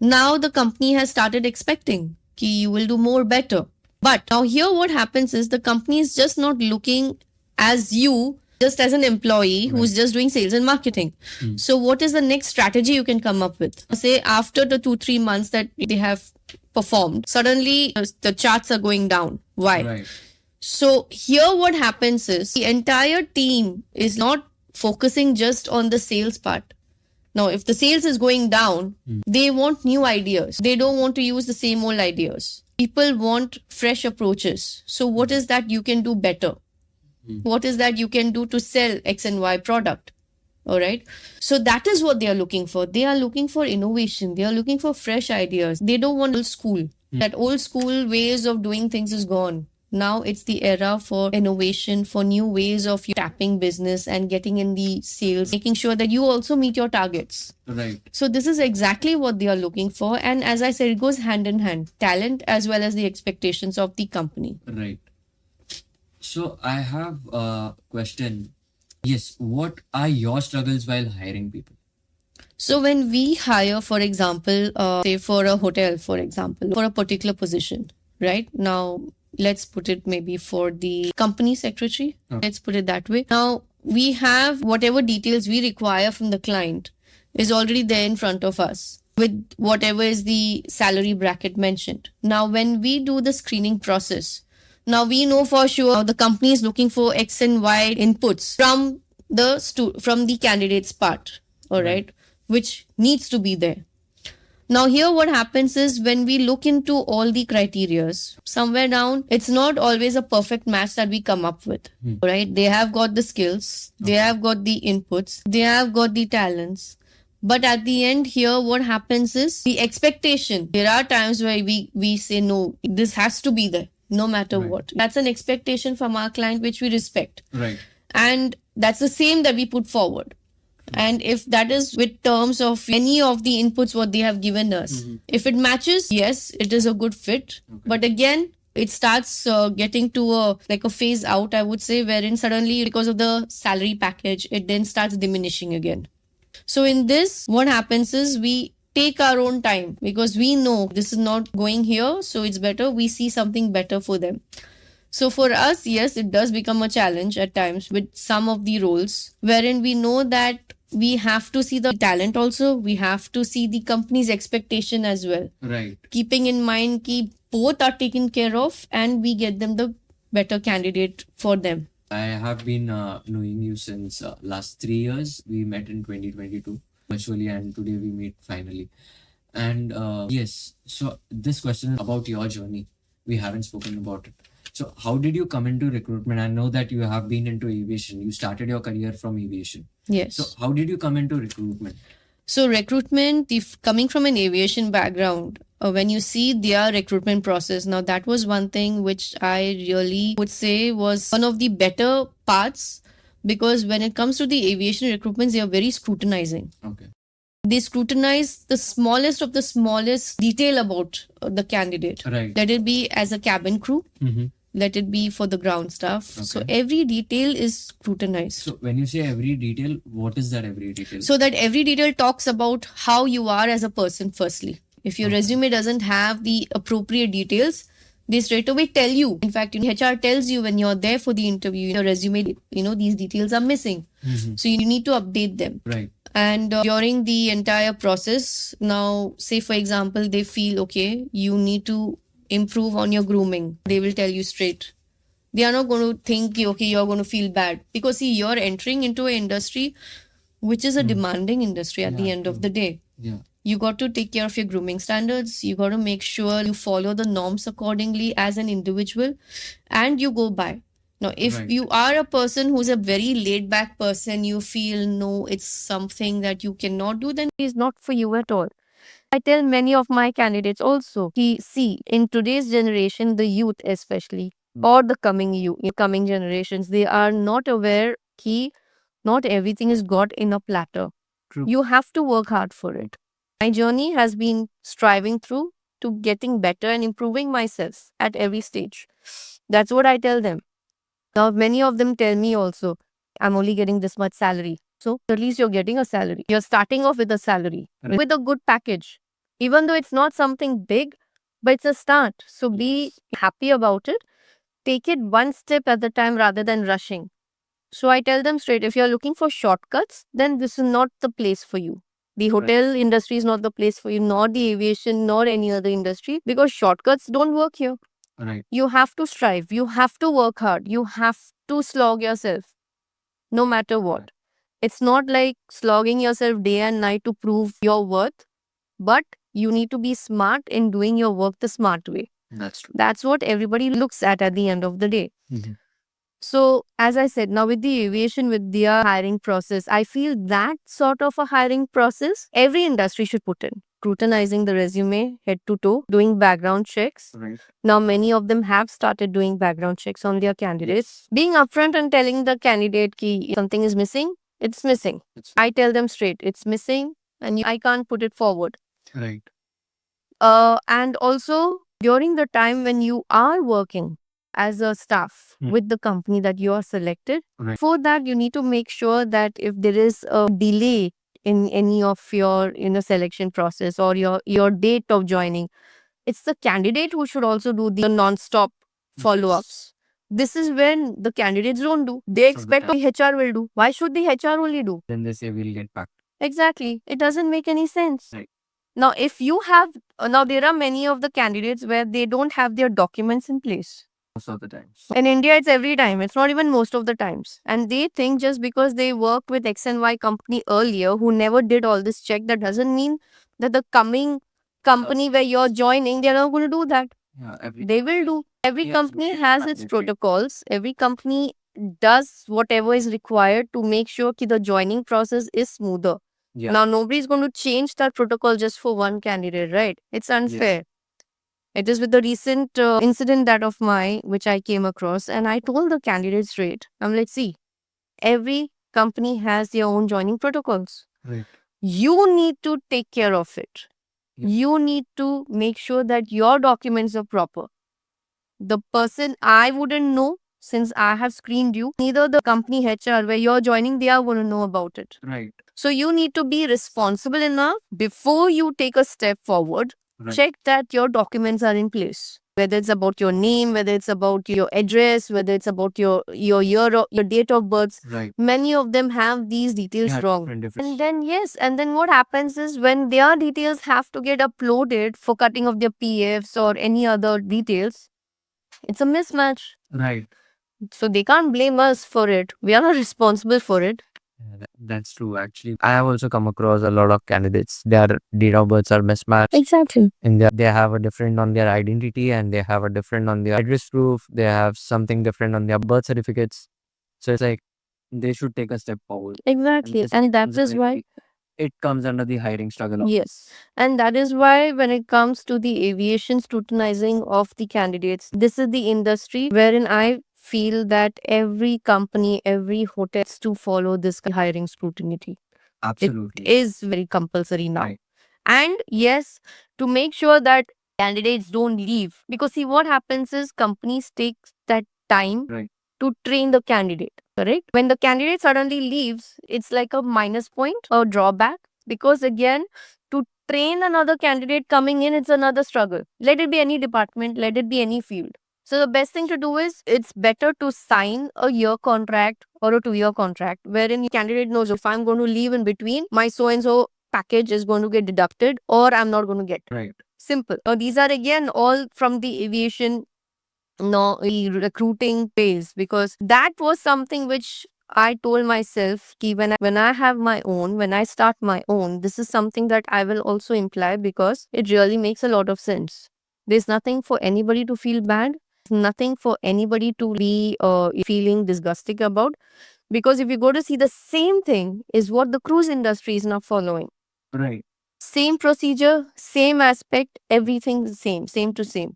[SPEAKER 3] Now the company has started expecting that you will do more better. But now here what happens is the company is just not looking as you, just as an employee who's just doing sales and marketing. So what is the next strategy you can come up with? Say after the 2-3 months that they have performed, suddenly the charts are going down. Why?
[SPEAKER 1] Right.
[SPEAKER 3] So here what happens is the entire team is not focusing just on the sales part. Now, if the sales is going down, they want new ideas. They don't want to use the same old ideas. People want fresh approaches. So what is that you can do better? What is that you can do to sell X and Y product? All right. So that is what they are looking for. They are looking for innovation. They are looking for fresh ideas. They don't want old school. That old school ways of doing things is gone. Now it's the era for innovation, for new ways of tapping business and getting in the sales, making sure that you also meet your targets.
[SPEAKER 1] Right.
[SPEAKER 3] So this is exactly what they are looking for. And as I said, it goes hand in hand, talent as well as the expectations of the company.
[SPEAKER 1] Right. So I have a question. Yes, what are your struggles while hiring people?
[SPEAKER 3] So when we hire, for example, say for a hotel, for example, for a particular position, right? Now, let's put it maybe for the company secretary. Let's put it that way. Now, we have whatever details we require from the client is already there in front of us with whatever is the salary bracket mentioned. Now, when we do the screening process, now we know for sure the company is looking for X and Y inputs from the candidate's part, all right, which needs to be there. Now here what happens is when we look into all the criterias, somewhere down, it's not always a perfect match that we come up with, right? They have got the skills, they have got the inputs, they have got the talents. But at the end here, what happens is the expectation. There are times where we say, no, this has to be there, no matter what. That's an expectation from our client, which we respect.
[SPEAKER 1] Right.
[SPEAKER 3] And that's the same that we put forward. And if that is with terms of any of the inputs what they have given us, if it matches, yes, it is a good fit. But again, it starts getting to a phase out, I would say, wherein suddenly because of the salary package, it then starts diminishing again. So in this, what happens is we take our own time because we know this is not going here. So it's better we see something better for them. So for us, yes, it does become a challenge at times with some of the roles wherein we know that we have to see the talent also. We have to see the company's expectation as well.
[SPEAKER 1] Right.
[SPEAKER 3] Keeping in mind that both are taken care of and we get them the better candidate for them.
[SPEAKER 1] I have been knowing you since last 3 years. We met in 2022 virtually, and today we meet finally. And yes, so this question is about your journey. We haven't spoken about it. So how did you come into recruitment? I know that you have been into aviation. You started your career from aviation.
[SPEAKER 3] Yes.
[SPEAKER 1] So how did you come into recruitment?
[SPEAKER 3] So recruitment, if coming from an aviation background, when you see their recruitment process, now that was one thing which I really would say was one of the better parts, because when it comes to the aviation recruitments, they are very scrutinizing.
[SPEAKER 1] Okay.
[SPEAKER 3] They scrutinize the smallest of the smallest detail about the candidate.
[SPEAKER 1] Right.
[SPEAKER 3] Let it be as a cabin crew, let it be for the ground staff. So
[SPEAKER 4] Okay.
[SPEAKER 3] every detail is scrutinized.
[SPEAKER 4] So when you say every detail, what is that every detail?
[SPEAKER 3] So that every detail talks about how you are as a person, firstly. If your
[SPEAKER 4] Okay.
[SPEAKER 3] resume doesn't have the appropriate details, they straight away tell you. In fact, HR tells you when you're there for the interview, your resume, these details are missing.
[SPEAKER 4] Mhm.
[SPEAKER 3] So you need to update them.
[SPEAKER 4] Right.
[SPEAKER 3] And during the entire process, now, say for example, they feel, okay, you need to improve on your grooming. They will tell you straight. They are not going to think, okay, you're going to feel bad. Because, see, you're entering into an industry which is a demanding industry at the
[SPEAKER 4] Yeah,
[SPEAKER 3] end of
[SPEAKER 4] true.
[SPEAKER 3] the day.
[SPEAKER 4] Yeah.
[SPEAKER 3] You got to take care of your grooming standards. You got to make sure you follow the norms accordingly as an individual and you go by. Now, if
[SPEAKER 4] Right.
[SPEAKER 3] you are a person who's a very laid back person, you feel no, it's something that you cannot do, then
[SPEAKER 2] Is not for you at all. I tell many of my candidates also, see, in today's generation, the youth especially, or the coming generations, they are not aware that not everything is got in a platter.
[SPEAKER 4] True.
[SPEAKER 2] You have to work hard for it. My journey has been striving through to getting better and improving myself at every stage. That's what I tell them. Now, many of them tell me also, I'm only getting this much salary. So at least you're getting a salary. You're starting off with a salary,
[SPEAKER 4] Right.
[SPEAKER 2] with a good package. Even though it's not something big, but it's a start. So be happy about it. Take it one step at a time rather than rushing. So I tell them straight, if you're looking for shortcuts, then this is not the place for you. The hotel industry is not the place for you, nor the aviation, nor any other industry, because shortcuts don't work here.
[SPEAKER 4] Right.
[SPEAKER 2] You have to strive, you have to work hard, you have to slog yourself, no matter what. It's not like slogging yourself day and night to prove your worth, but you need to be smart in doing your work the smart way.
[SPEAKER 4] That's true.
[SPEAKER 2] That's what everybody looks at the end of the day.
[SPEAKER 4] Mhm.
[SPEAKER 2] So, as I said, now with the aviation, with their hiring process, I feel that sort of a hiring process, every industry should put in. Scrutinizing the resume head to toe, doing background checks.
[SPEAKER 4] Right.
[SPEAKER 2] Now, many of them have started doing background checks on their candidates. Being upfront and telling the candidate ki something is missing, it's missing.
[SPEAKER 4] It's
[SPEAKER 2] I tell them straight, it's missing and I can't put it forward.
[SPEAKER 4] right.
[SPEAKER 2] And also, during the time when you are working as a staff
[SPEAKER 4] Hmm.
[SPEAKER 2] with the company that you are selected,
[SPEAKER 4] Right.
[SPEAKER 2] for that you need to make sure that if there is a delay in any of your selection process or your date of joining, it's the candidate who should also do the non-stop follow-ups. This is when the candidates don't do. They
[SPEAKER 4] the
[SPEAKER 2] expect
[SPEAKER 4] time.
[SPEAKER 2] the HR will do. Why should the HR only do?
[SPEAKER 4] Then they say we'll get back.
[SPEAKER 2] Exactly. It doesn't make any sense.
[SPEAKER 4] Right.
[SPEAKER 2] Now, if you have, now there are many of the candidates where they don't have their documents in place.
[SPEAKER 4] Most of the times.
[SPEAKER 2] In India, it's every time. It's not even most of the times. And they think just because they worked with X and Y company earlier who never did all this check, that doesn't mean that the coming company where you're joining, they're not going to do that.
[SPEAKER 4] Yeah. Every.
[SPEAKER 2] They will do. Every
[SPEAKER 4] Yes,
[SPEAKER 2] company
[SPEAKER 4] it's
[SPEAKER 2] has its
[SPEAKER 4] mandatory.
[SPEAKER 2] protocols. Every company does whatever is required to make sure that the joining process is smoother.
[SPEAKER 4] Yeah.
[SPEAKER 2] Now, nobody's going to change that protocol just for one candidate, right? It's unfair. It is with the recent incident that of mine, which I came across, and I told the candidates straight. I'm like, see, every company has their own joining protocols.
[SPEAKER 4] Right.
[SPEAKER 2] You need to take care of it.
[SPEAKER 4] Yeah.
[SPEAKER 2] You need to make sure that your documents are proper. The person I wouldn't know since I have screened you, neither the company HR where you're joining, they are going to know about it.
[SPEAKER 4] Right.
[SPEAKER 2] So you need to be responsible enough before you take a step forward.
[SPEAKER 4] Right.
[SPEAKER 2] Check that your documents are in place. Whether it's about your name, whether it's about your address, whether it's about your year or your date of birth.
[SPEAKER 4] Right.
[SPEAKER 2] Many of them have these details
[SPEAKER 4] Yeah,
[SPEAKER 2] wrong.
[SPEAKER 4] different.
[SPEAKER 2] And then and then what happens is when their details have to get uploaded for cutting of their PFs or any other details, it's a mismatch.
[SPEAKER 4] Right.
[SPEAKER 2] So they can't blame us for it. We are not responsible for it.
[SPEAKER 1] Yeah, that's true. Actually, I have also come across a lot of candidates. Their date of births are mismatched,
[SPEAKER 2] Exactly.
[SPEAKER 1] and they have a different on their identity, and they have a different on their address proof. They have something different on their birth certificates. So it's like they should take a step forward.
[SPEAKER 2] Exactly.
[SPEAKER 1] this
[SPEAKER 2] And that
[SPEAKER 1] comes
[SPEAKER 2] is
[SPEAKER 1] under
[SPEAKER 2] why.
[SPEAKER 1] it comes under the hiring struggle. of-
[SPEAKER 2] Yes. And that is why, when it comes to the aviation scrutinizing of the candidates, this is the industry wherein I feel that every company, every hotel has to follow this hiring scrutiny.
[SPEAKER 1] Absolutely.
[SPEAKER 2] Is very compulsory now.
[SPEAKER 1] Right.
[SPEAKER 2] And yes, to make sure that candidates don't leave. Because see, what happens is companies take that time
[SPEAKER 4] Right.
[SPEAKER 2] to train the candidate, correct? When the candidate suddenly leaves, it's like a minus point or drawback. Because again, to train another candidate coming in, it's another struggle. Let it be any department, let it be any field. So the best thing to do is it's better to sign a year contract or a 2-year contract wherein the candidate knows if I'm going to leave in between, my so and so package is going to get deducted or I'm not going to get.
[SPEAKER 4] Right.
[SPEAKER 2] Simple. Now these are again all from the aviation, no, the recruiting phase, because that was something which I told myself ki when I have my own, when I start my own, this is something that I will also imply because it really makes a lot of sense. There's nothing for anybody to feel bad. Nothing for anybody to be feeling disgusting about, because if you go to see, the same thing is what the cruise industry is now following.
[SPEAKER 4] Right.
[SPEAKER 2] Same procedure, same aspect, everything the same to same.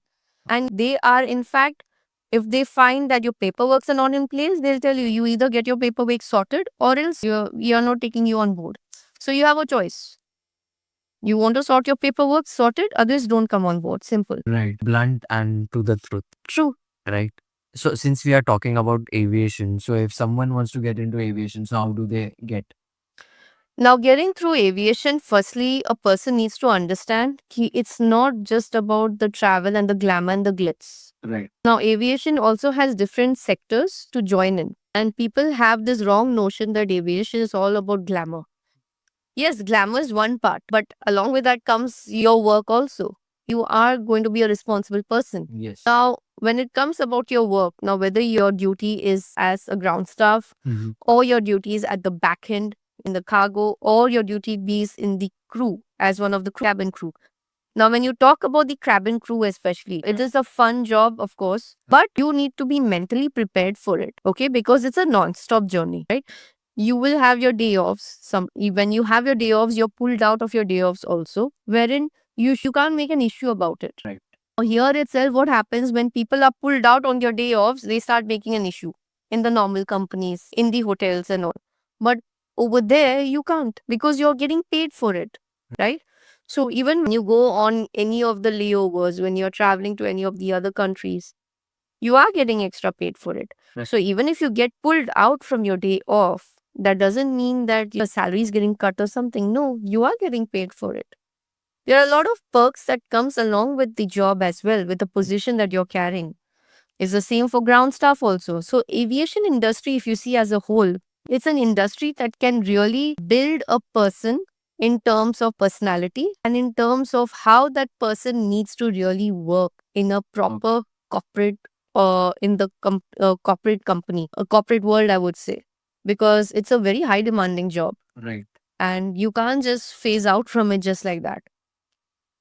[SPEAKER 2] And they are, in fact, if they find that your paperworks are not in place, they'll tell you, you either get your paperwork sorted or else you're not taking you on board. So you have a choice. You want to sort your paperwork sorted, others don't come on board. Simple.
[SPEAKER 1] Right. Blunt and to the truth.
[SPEAKER 2] True.
[SPEAKER 1] Right. So since we are talking about aviation, so if someone wants to get into aviation, so how do they get?
[SPEAKER 2] Now, getting through aviation, firstly, a person needs to understand ki it's not just about the travel and the glamour and the glitz.
[SPEAKER 4] Right.
[SPEAKER 2] Now, aviation also has different sectors to join in. And people have this wrong notion that aviation is all about glamour. Yes, glamour is one part, but along with that comes your work also. You are going to be a responsible person.
[SPEAKER 1] Yes.
[SPEAKER 2] Now, when it comes about your work, now whether your duty is as a ground staff
[SPEAKER 1] Mhm.
[SPEAKER 2] or your duty is at the back end in the cargo or your duty is in the crew as one of the cabin crew. Now, when you talk about the cabin crew especially, it is a fun job, of course, but you need to be mentally prepared for it, okay? Because it's a non-stop journey, right? You will have your day offs. When you have your day offs, you're pulled out of your day offs also, wherein you can't make an issue about it.
[SPEAKER 4] Right.
[SPEAKER 2] Here itself, what happens when people are pulled out on your day offs, they start making an issue in the normal companies, in the hotels and all. But over there, you can't because you're getting paid for it, right? So even when you go on any of the layovers, when you're traveling to any of the other countries, you are getting extra paid for it.
[SPEAKER 4] Right.
[SPEAKER 2] So even if you get pulled out from your day off, that doesn't mean that your salary is getting cut or something. No, you are getting paid for it. There are a lot of perks that comes along with the job as well, with the position that you're carrying. It's the same for ground staff also. So aviation industry, if you see as a whole, it's an industry that can really build a person in terms of personality and in terms of how that person needs to really work in a proper corporate in the corporate company, a corporate world, I would say, because it's a very high demanding job
[SPEAKER 4] Right.
[SPEAKER 2] and you can't just phase out from it just like that.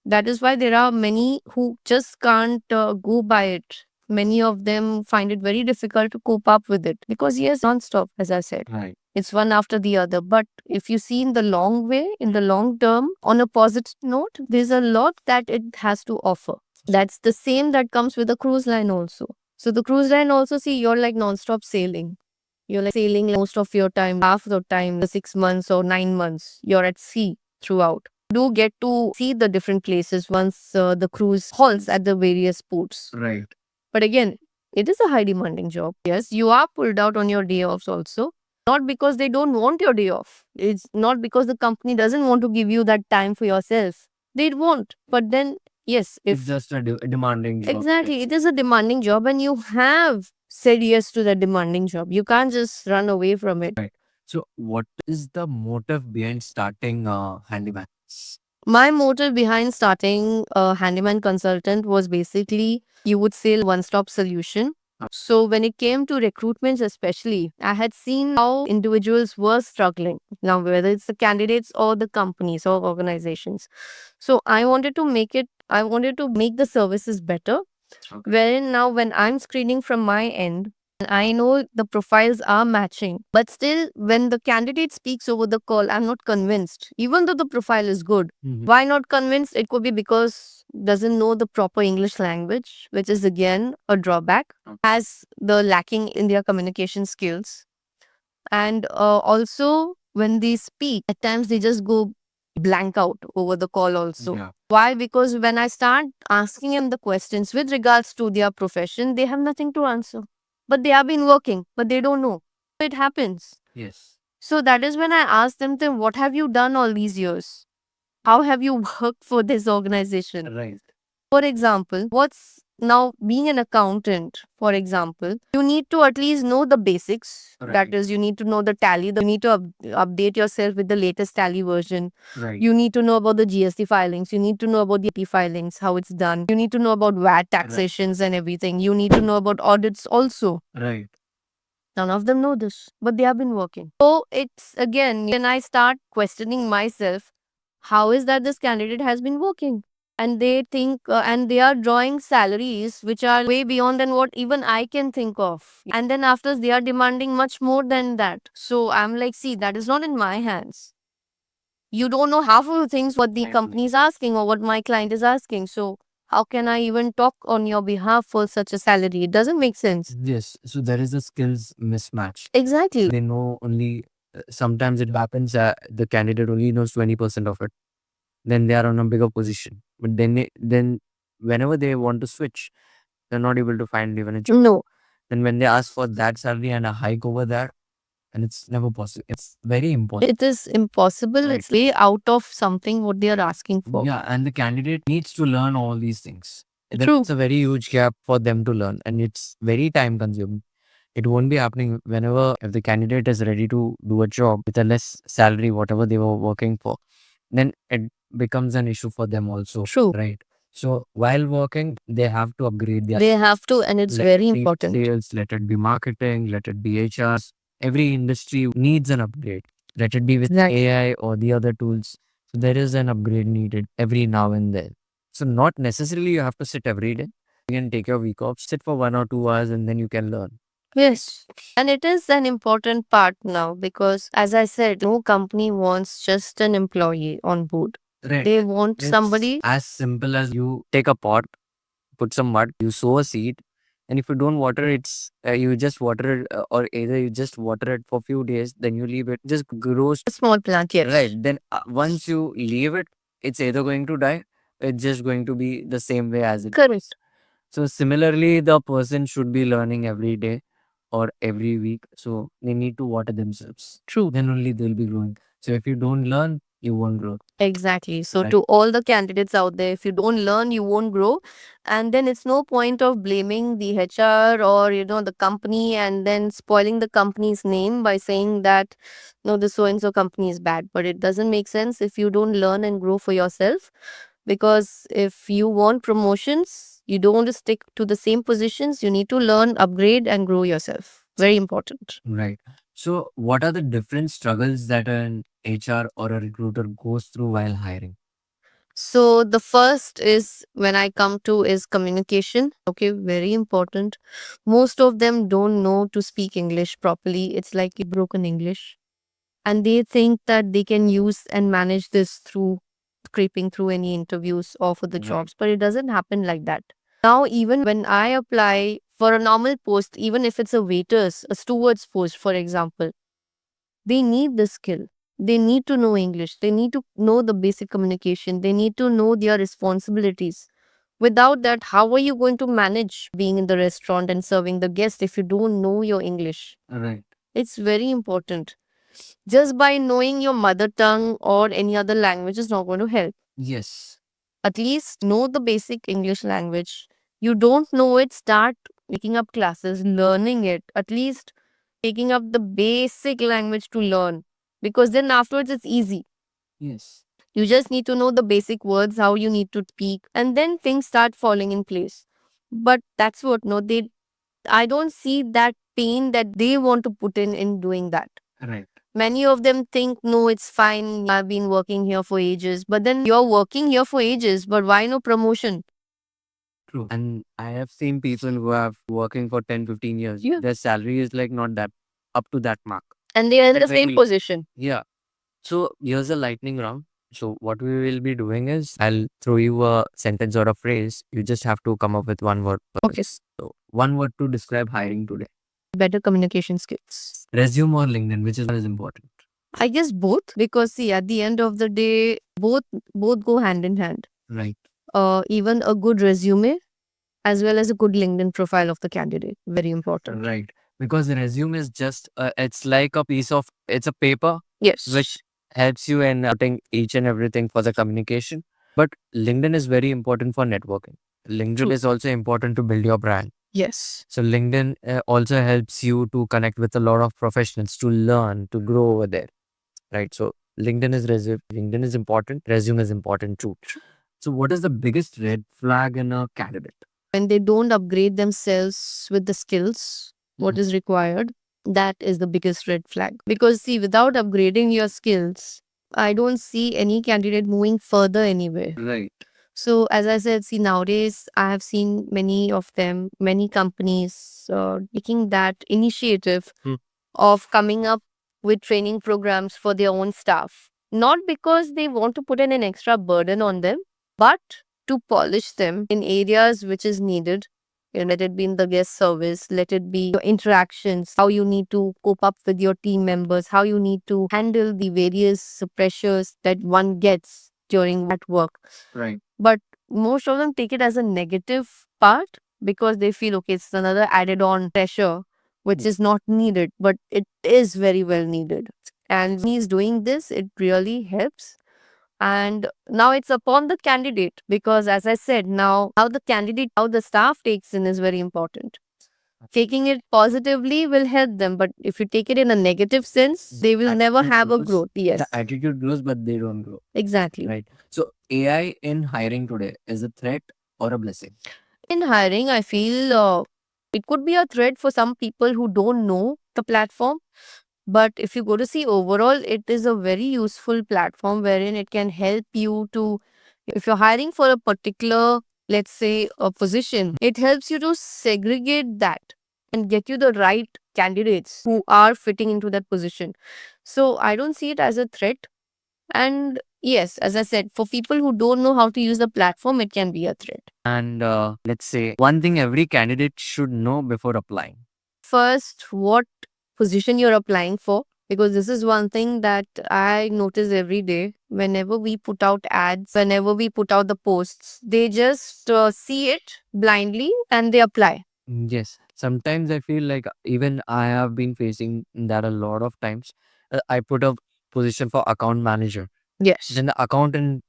[SPEAKER 2] That is why there are many who just can't go by it. Many of them find it very difficult to cope up with it because, yes, non-stop, as I said.
[SPEAKER 4] Right.
[SPEAKER 2] It's one after the other. But if you see in the long way, in the long term, on a positive note, there's a lot that it has to offer. That's the same that comes with a cruise line also. So the cruise line also, see, you're like non-stop sailing. You're like sailing most of your time, half the time, the 6 months or 9 months, you're at sea throughout. You do get to see the different places once the cruise halts at the various ports.
[SPEAKER 4] Right.
[SPEAKER 2] But again, it is a high demanding job. Yes, you are pulled out on your day offs also. Not because they don't want your day off. It's not because the company doesn't want to give you that time for yourself. They won't. But then, yes,
[SPEAKER 1] It's
[SPEAKER 2] if
[SPEAKER 1] just a demanding job.
[SPEAKER 2] exactly, it is a demanding job and you have said yes to that demanding job. You can't just run away from it.
[SPEAKER 1] So what is the motive behind starting handyman?
[SPEAKER 2] My motive behind starting a handyman consultant was basically, you would say, one-stop solution. So when it came to recruitments especially, I had seen how individuals were struggling. Now, whether it's the candidates or the companies or organizations. So I wanted to make the services better.
[SPEAKER 4] Okay.
[SPEAKER 2] Wherein now when I'm screening from my end, I know the profiles are matching. But still, when the candidate speaks over the call, I'm not convinced. Even though the profile is good.
[SPEAKER 1] Mhm.
[SPEAKER 2] Why not convinced? It could be because doesn't know the proper English language, which is again a drawback, has the lacking in their communication skills. And also when they speak, at times they just go blank out over the call also.
[SPEAKER 4] Yeah.
[SPEAKER 2] Why? Because when I start asking them the questions with regards to their profession, they have nothing to answer. But they have been working, but they don't know. It happens.
[SPEAKER 4] Yes.
[SPEAKER 2] So that is when I asked them, then what have you done all these years? How have you worked for this organization?
[SPEAKER 4] Right.
[SPEAKER 2] For example, what's now being an accountant, for example, you need to at least know the basics. That
[SPEAKER 4] Right.
[SPEAKER 2] is, you need to know the tally, you need to update yourself with the latest tally version.
[SPEAKER 4] Right.
[SPEAKER 2] You need to know about the GST filings. You need to know about the AP filings, how it's done. You need to know about VAT taxations and everything. You need to know about audits also.
[SPEAKER 4] Right.
[SPEAKER 2] None of them know this, but they have been working. So it's again, when I start questioning myself, how is that this candidate has been working? And they think, and they are drawing salaries which are way beyond than what even I can think of. And then after they are demanding much more than that. So I'm like, see, that is not in my hands. You don't know half of the things what the
[SPEAKER 4] Right.
[SPEAKER 2] company is asking or what my client is asking. So how can I even talk on your behalf for such a salary? It doesn't make sense.
[SPEAKER 1] Yes. So there is a skills mismatch.
[SPEAKER 2] Exactly.
[SPEAKER 1] They know only, sometimes it happens the candidate only knows 20% of it. Then they are on a bigger position. But then whenever they want to switch, they're not able to find even a job.
[SPEAKER 2] No.
[SPEAKER 1] Then when they ask for that salary and a hike over that, and it's never possible. It's very important.
[SPEAKER 2] It is impossible.
[SPEAKER 4] Right.
[SPEAKER 2] It's way out of something what they are asking for.
[SPEAKER 1] Yeah, and the candidate needs to learn all these things.
[SPEAKER 2] True.
[SPEAKER 1] That's a very huge gap for them to learn, and it's very time consuming. It won't be happening whenever if the candidate is ready to do a job with a less salary, whatever they were working for, then it becomes an issue for them also.
[SPEAKER 2] True.
[SPEAKER 1] Right. So while working, they have to upgrade their
[SPEAKER 2] They have to, and it's
[SPEAKER 1] let
[SPEAKER 2] very
[SPEAKER 1] it be
[SPEAKER 2] important.
[SPEAKER 1] sales, let it be marketing, let it be HR. Every industry needs an upgrade. Let it be with
[SPEAKER 2] Right.
[SPEAKER 1] AI or the other tools. So there is an upgrade needed every now and then. So not necessarily you have to sit every day. You can take your week off, sit for 1 or 2 hours, and then you can learn.
[SPEAKER 2] Yes. And it is an important part now because, as I said, no company wants just an employee on board.
[SPEAKER 1] Right.
[SPEAKER 2] They want
[SPEAKER 1] It's
[SPEAKER 2] somebody.
[SPEAKER 1] as simple as you take a pot, put some mud, you sow a seed, and if you don't water it, you just water it, or either you just water it for a few days, then you leave it, just grows.
[SPEAKER 2] A small plant, yes.
[SPEAKER 1] Right. Then once you leave it, it's either going to die, it's just going to be the same way as it.
[SPEAKER 2] Correct.
[SPEAKER 1] So similarly, the person should be learning every day or every week. So they need to water themselves.
[SPEAKER 2] True.
[SPEAKER 1] Then only they'll be growing. So if you don't learn, you won't grow.
[SPEAKER 2] Exactly. So,
[SPEAKER 1] Right.
[SPEAKER 2] to all the candidates out there, if you don't learn, you won't grow. And then it's no point of blaming the HR or, the company and then spoiling the company's name by saying that, no, the so and so company is bad. But it doesn't make sense if you don't learn and grow for yourself. Because if you want promotions, you don't want to stick to the same positions. You need to learn, upgrade, and grow yourself. Very important.
[SPEAKER 1] Right. So what are the different struggles that an HR or a recruiter goes through while hiring?
[SPEAKER 2] So the first is when I come to is communication. Okay, very important. Most of them don't know to speak English properly. It's like a broken English. And they think that they can use and manage this through scraping through any interviews or for the
[SPEAKER 1] Right.
[SPEAKER 2] jobs, but it doesn't happen like that. Now, even when I apply for a normal post, even if it's a waiter's, a steward's post, for example, they need the skill. They need to know English. They need to know the basic communication. They need to know their responsibilities. Without that, how are you going to manage being in the restaurant and serving the guest if you don't know your English?
[SPEAKER 1] Right.
[SPEAKER 2] It's very important. Just by knowing your mother tongue or any other language is not going to help.
[SPEAKER 1] Yes.
[SPEAKER 2] At least know the basic English language. You don't know it, start picking up classes, learning it. At least taking up the basic language to learn, because then afterwards it's easy.
[SPEAKER 1] Yes.
[SPEAKER 2] You just need to know the basic words, how you need to speak, and then things start falling in place. But that's what, no, I don't see that pain that they want to put in doing that.
[SPEAKER 1] Right.
[SPEAKER 2] Many of them think, no, it's fine. I've been working here for ages. But then you're working here for ages, but why no promotion?
[SPEAKER 1] True. And I have seen people who have working for 10, 15 years.
[SPEAKER 2] Yeah.
[SPEAKER 1] Their salary is like not that up to that mark.
[SPEAKER 2] And they are in the
[SPEAKER 1] Exactly.
[SPEAKER 2] same position.
[SPEAKER 1] Yeah. So here's a lightning round. So what we will be doing is I'll throw you a sentence or a phrase. You just have to come up with one word.
[SPEAKER 2] Okay.
[SPEAKER 1] So one word to describe hiring today.
[SPEAKER 2] Better communication skills.
[SPEAKER 1] Resume or LinkedIn, which is important.
[SPEAKER 2] I guess both, because see, at the end of the day, both go hand in hand.
[SPEAKER 4] Right.
[SPEAKER 2] Even a good resume as well as a good LinkedIn profile of the candidate, very important.
[SPEAKER 1] Right. Because the resume is just, it's like a piece of, it's a paper
[SPEAKER 2] Yes.
[SPEAKER 1] which helps you in putting each and everything for the communication. But LinkedIn is very important for networking. LinkedIn
[SPEAKER 2] True.
[SPEAKER 1] is also important to build your brand.
[SPEAKER 2] Yes.
[SPEAKER 1] So LinkedIn also helps you to connect with a lot of professionals, to learn, to grow over there. Right. So LinkedIn is important. Resume is important too. So what is the biggest red flag in a candidate?
[SPEAKER 2] When they don't upgrade themselves with the skills, what is required, that is the biggest red flag. Because see, without upgrading your skills, I don't see any candidate moving further anywhere.
[SPEAKER 1] Right.
[SPEAKER 2] So, as I said, see, nowadays I have seen many of them, many companies taking that initiative
[SPEAKER 1] Hmm.
[SPEAKER 2] of coming up with training programs for their own staff. Not because they want to put in an extra burden on them, but to polish them in areas which is needed. Let it be in the guest service, let it be your interactions, how you need to cope up with your team members, how you need to handle the various pressures that one gets during that work.
[SPEAKER 1] Right.
[SPEAKER 2] But most of them take it as a negative part because they feel, okay, it's another added on pressure which is not needed, but it is very well needed. And when he's doing this, it really helps. And now it's upon the candidate, because as I said, now how the candidate, how the staff takes in is very important. Taking it positively will help them, but if you take it in a negative sense, they will never
[SPEAKER 1] Attitude
[SPEAKER 2] have a
[SPEAKER 1] grows.
[SPEAKER 2] growth. Yes,
[SPEAKER 1] The attitude grows, but they don't grow.
[SPEAKER 2] exactly.
[SPEAKER 1] Right. So AI in hiring today is a threat or a blessing?
[SPEAKER 2] In hiring, I feel it could be a threat for some people who don't know the platform. But if you go to see overall, it is a very useful platform wherein it can help you to, if you're hiring for a particular, let's say, a position, it helps you to segregate that and get you the right candidates who are fitting into that position. So I don't see it as a threat. And yes, as I said, for people who don't know how to use the platform, it can be a threat.
[SPEAKER 1] And let's say one thing every candidate should know before applying.
[SPEAKER 2] First, what position you're applying for, because this is one thing that I notice every day. Whenever we put out ads, whenever we put out the posts, they just see it blindly and they apply.
[SPEAKER 1] Yes. Sometimes I feel like even I have been facing that a lot of times. I put a position for account manager.
[SPEAKER 2] Yes.
[SPEAKER 1] Then the accountant,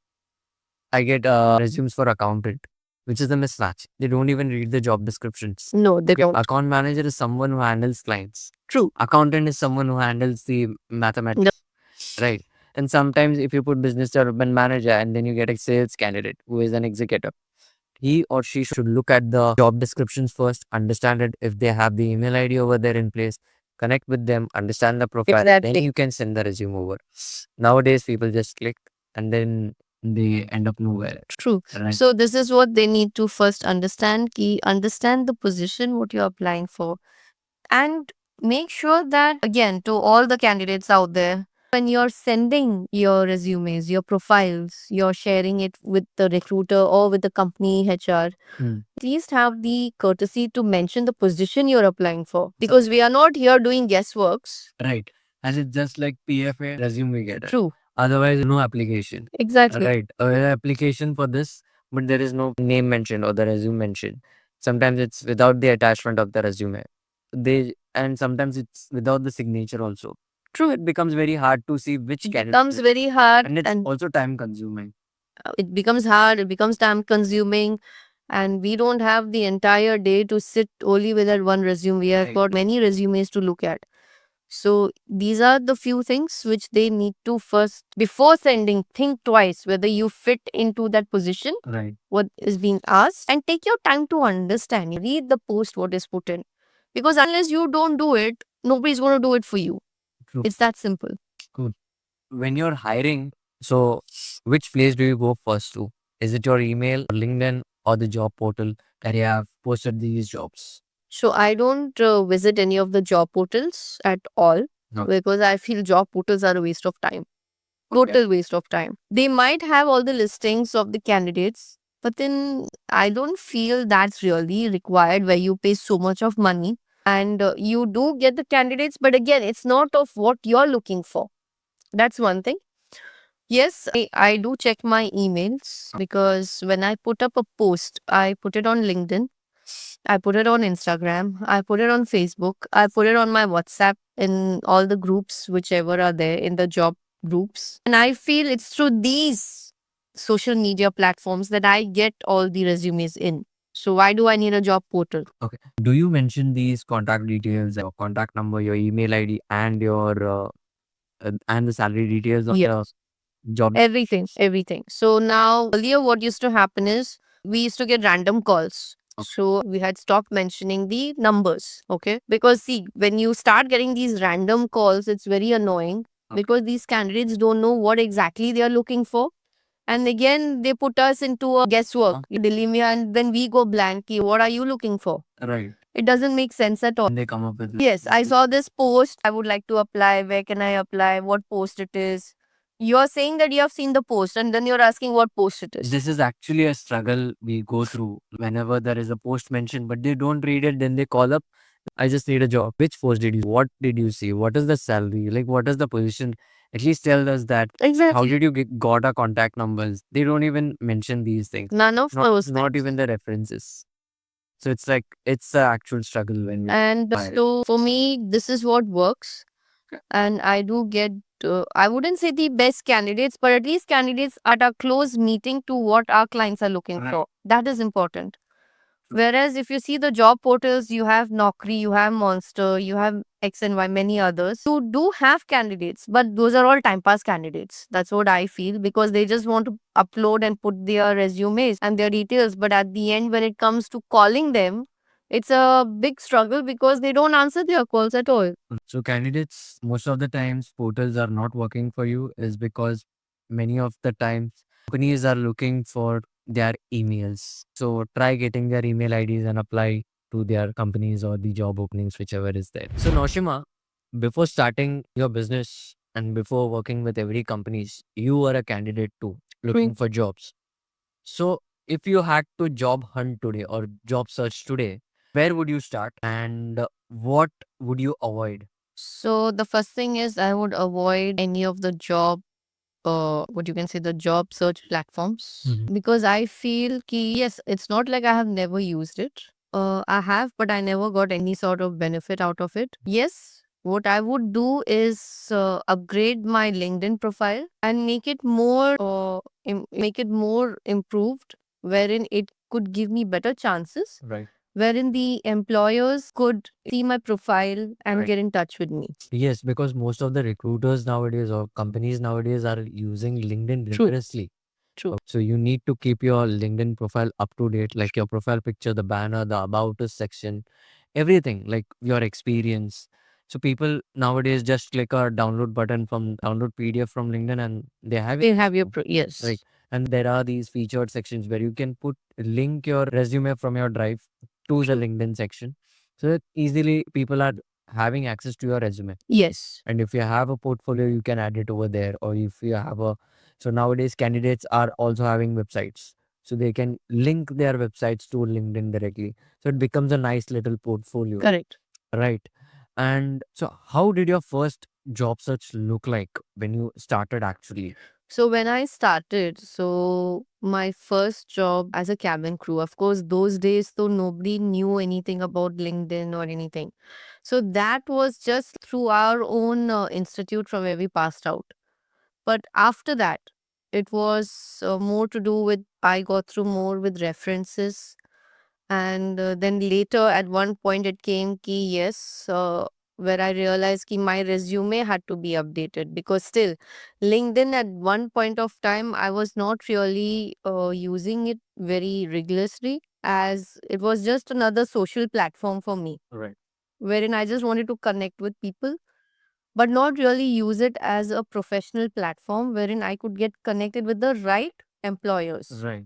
[SPEAKER 1] I get resumes for accountant, which is a mismatch. They don't even read the job descriptions.
[SPEAKER 2] No, they don't.
[SPEAKER 1] Account manager is someone who handles clients.
[SPEAKER 2] True.
[SPEAKER 1] Accountant is someone who handles the mathematics. Right. And sometimes if you put business development manager and then you get a sales candidate who is an executive, he or she should look at the job descriptions first, understand it if they have the email ID over there in place, connect with them, understand the profile,
[SPEAKER 2] Exactly.
[SPEAKER 1] then you can send the resume over. Nowadays people just click and then they end up nowhere.
[SPEAKER 2] True.
[SPEAKER 1] Right.
[SPEAKER 2] So this is what they need to first understand. Key, understand the position what you're applying for, and make sure that, again, to all the candidates out there, when you're sending your resumes, your profiles, you're sharing it with the recruiter or with the company HR,
[SPEAKER 1] Hmm.
[SPEAKER 2] at least have the courtesy to mention the position you're applying for, because we are not here doing guessworks.
[SPEAKER 1] Right. And it's just like PFA resume we get it.
[SPEAKER 2] True.
[SPEAKER 1] Otherwise, no application.
[SPEAKER 2] Exactly.
[SPEAKER 1] Right. Application for this, but there is no name mentioned or the resume mentioned. Sometimes it's without the attachment of the resume. And sometimes it's without the signature also. True, it becomes very hard to see which
[SPEAKER 2] It
[SPEAKER 1] candidate.
[SPEAKER 2] becomes very hard,
[SPEAKER 1] And it's
[SPEAKER 2] and
[SPEAKER 1] also time consuming.
[SPEAKER 2] it becomes hard, it becomes time consuming, and we don't have the entire day to sit only with that one resume. We have
[SPEAKER 1] Right.
[SPEAKER 2] got many resumes to look at. So these are the few things which they need to first, before sending, think twice whether you fit into that position,
[SPEAKER 1] Right.
[SPEAKER 2] what is being asked, and take your time to understand. Read the post, what is put in. Because unless you don't do it, nobody's going to do it for you.
[SPEAKER 1] True.
[SPEAKER 2] It's that simple.
[SPEAKER 1] When you're hiring, so which place do you go first to? Is it your email, or LinkedIn, or the job portal that you have posted these jobs?
[SPEAKER 2] So I don't visit any of the job portals at all,
[SPEAKER 1] No.
[SPEAKER 2] because I feel job portals are a waste of time. Total waste of time. They might have all the listings of the candidates, but then I don't feel that's really required, where you pay so much of money and you do get the candidates, but again, it's not of what you're looking for. That's one thing. Yes, I do check my emails because when I put up a post, I put it on LinkedIn, I put it on Instagram, I put it on Facebook, I put it on my WhatsApp in all the groups, whichever are there in the job groups. And I feel it's through these social media platforms that I get all the resumes in. So why do I need a job portal?
[SPEAKER 1] Okay. Do you mention these contact details, your contact number, your email ID, and your and the salary details of the
[SPEAKER 2] Yes.
[SPEAKER 1] job?
[SPEAKER 2] Everything. So now, earlier, what used to happen is we used to get random calls.
[SPEAKER 1] Okay.
[SPEAKER 2] So we had stopped mentioning the numbers. Okay. Because see, when you start getting these random calls, it's very annoying
[SPEAKER 1] Okay.
[SPEAKER 2] because these candidates don't know what exactly they are looking for. And again, they put us into a guesswork, dilemma, and then we go blank. Ki, what are you looking for?
[SPEAKER 1] Right.
[SPEAKER 2] It doesn't make sense at all.
[SPEAKER 1] And they come up with
[SPEAKER 2] Yes, I saw this post. I would like to apply. Where can I apply? What post it is? You're saying that you have seen the post and then you're asking what post it is.
[SPEAKER 1] This is actually a struggle we go through whenever there is a post mentioned, but they don't read it. Then they call up. I just need a job. Which post did you? What did you see? What is the salary? Like, what is the position? At least tell us that. How
[SPEAKER 2] Exactly.
[SPEAKER 1] did you got our contact numbers? They don't even mention these things.
[SPEAKER 2] None of those
[SPEAKER 1] Not
[SPEAKER 2] things.
[SPEAKER 1] even the references. So it's like it's an actual struggle when we
[SPEAKER 2] And
[SPEAKER 1] hire.
[SPEAKER 2] so for me, this is what works. And I do get, I wouldn't say the best candidates, but at least candidates at a close meeting to what our clients are looking
[SPEAKER 1] Right.
[SPEAKER 2] for. That is important. Whereas if you see the job portals, you have Naukri, you have Monster, you have X and Y, many others. You do have candidates, but those are all time pass candidates. That's what I feel because they just want to upload and put their resumes and their details. But at the end, when it comes to calling them, it's a big struggle because they don't answer their calls at all.
[SPEAKER 1] So candidates, most of the times portals are not working for you is because many of the times companies are looking for their emails. So try getting their email IDs and apply to their companies or the job openings, whichever is there. So Noshima, before starting your business and before working with every companies, you were a candidate too, looking for jobs. So if you had to job hunt today or job search today, where would you start and what would you avoid?
[SPEAKER 2] So the first thing is I would avoid any of the job, what you can say, the job search platforms because I feel ki yes, it's not like I have never used it. I have, but I never got any sort of benefit out of it. Yes, what I would do is upgrade my LinkedIn profile and make it more improved, wherein it could give me better chances,
[SPEAKER 1] Right.
[SPEAKER 2] wherein the employers could see my profile and
[SPEAKER 1] Right.
[SPEAKER 2] get in touch with me.
[SPEAKER 1] Yes, because most of the recruiters nowadays or companies nowadays are using LinkedIn
[SPEAKER 2] True.
[SPEAKER 1] rigorously.
[SPEAKER 2] True.
[SPEAKER 1] So you need to keep your LinkedIn profile up to date, like your profile picture, the banner, the about us section, everything, like your experience. So people nowadays just click a download button from download PDF from LinkedIn and they have it.
[SPEAKER 2] They have your yes.
[SPEAKER 1] Right. And there are these featured sections where you can link your resume from your drive to the LinkedIn section. So that easily people are having access to your resume.
[SPEAKER 2] Yes.
[SPEAKER 1] And if you have a portfolio, you can add it over there. Or if you have so nowadays candidates are also having websites. So they can link their websites to LinkedIn directly. So it becomes a nice little portfolio.
[SPEAKER 2] Correct.
[SPEAKER 1] Right. And so how did your first job search look like when you started actually?
[SPEAKER 2] So when I started, so my first job as a cabin crew, of course, those days, though nobody knew anything about LinkedIn or anything. So that was just through our own institute from where we passed out. But after that, it was more to do with, I got through more with references. And then later, at one point, it came ki yes, where I realized ki my resume had to be updated because still, LinkedIn at one point of time, I was not really using it very rigorously as it was just another social platform for me,
[SPEAKER 1] Right.
[SPEAKER 2] wherein I just wanted to connect with people, but not really use it as a professional platform wherein I could get connected with the right employers.
[SPEAKER 1] Right.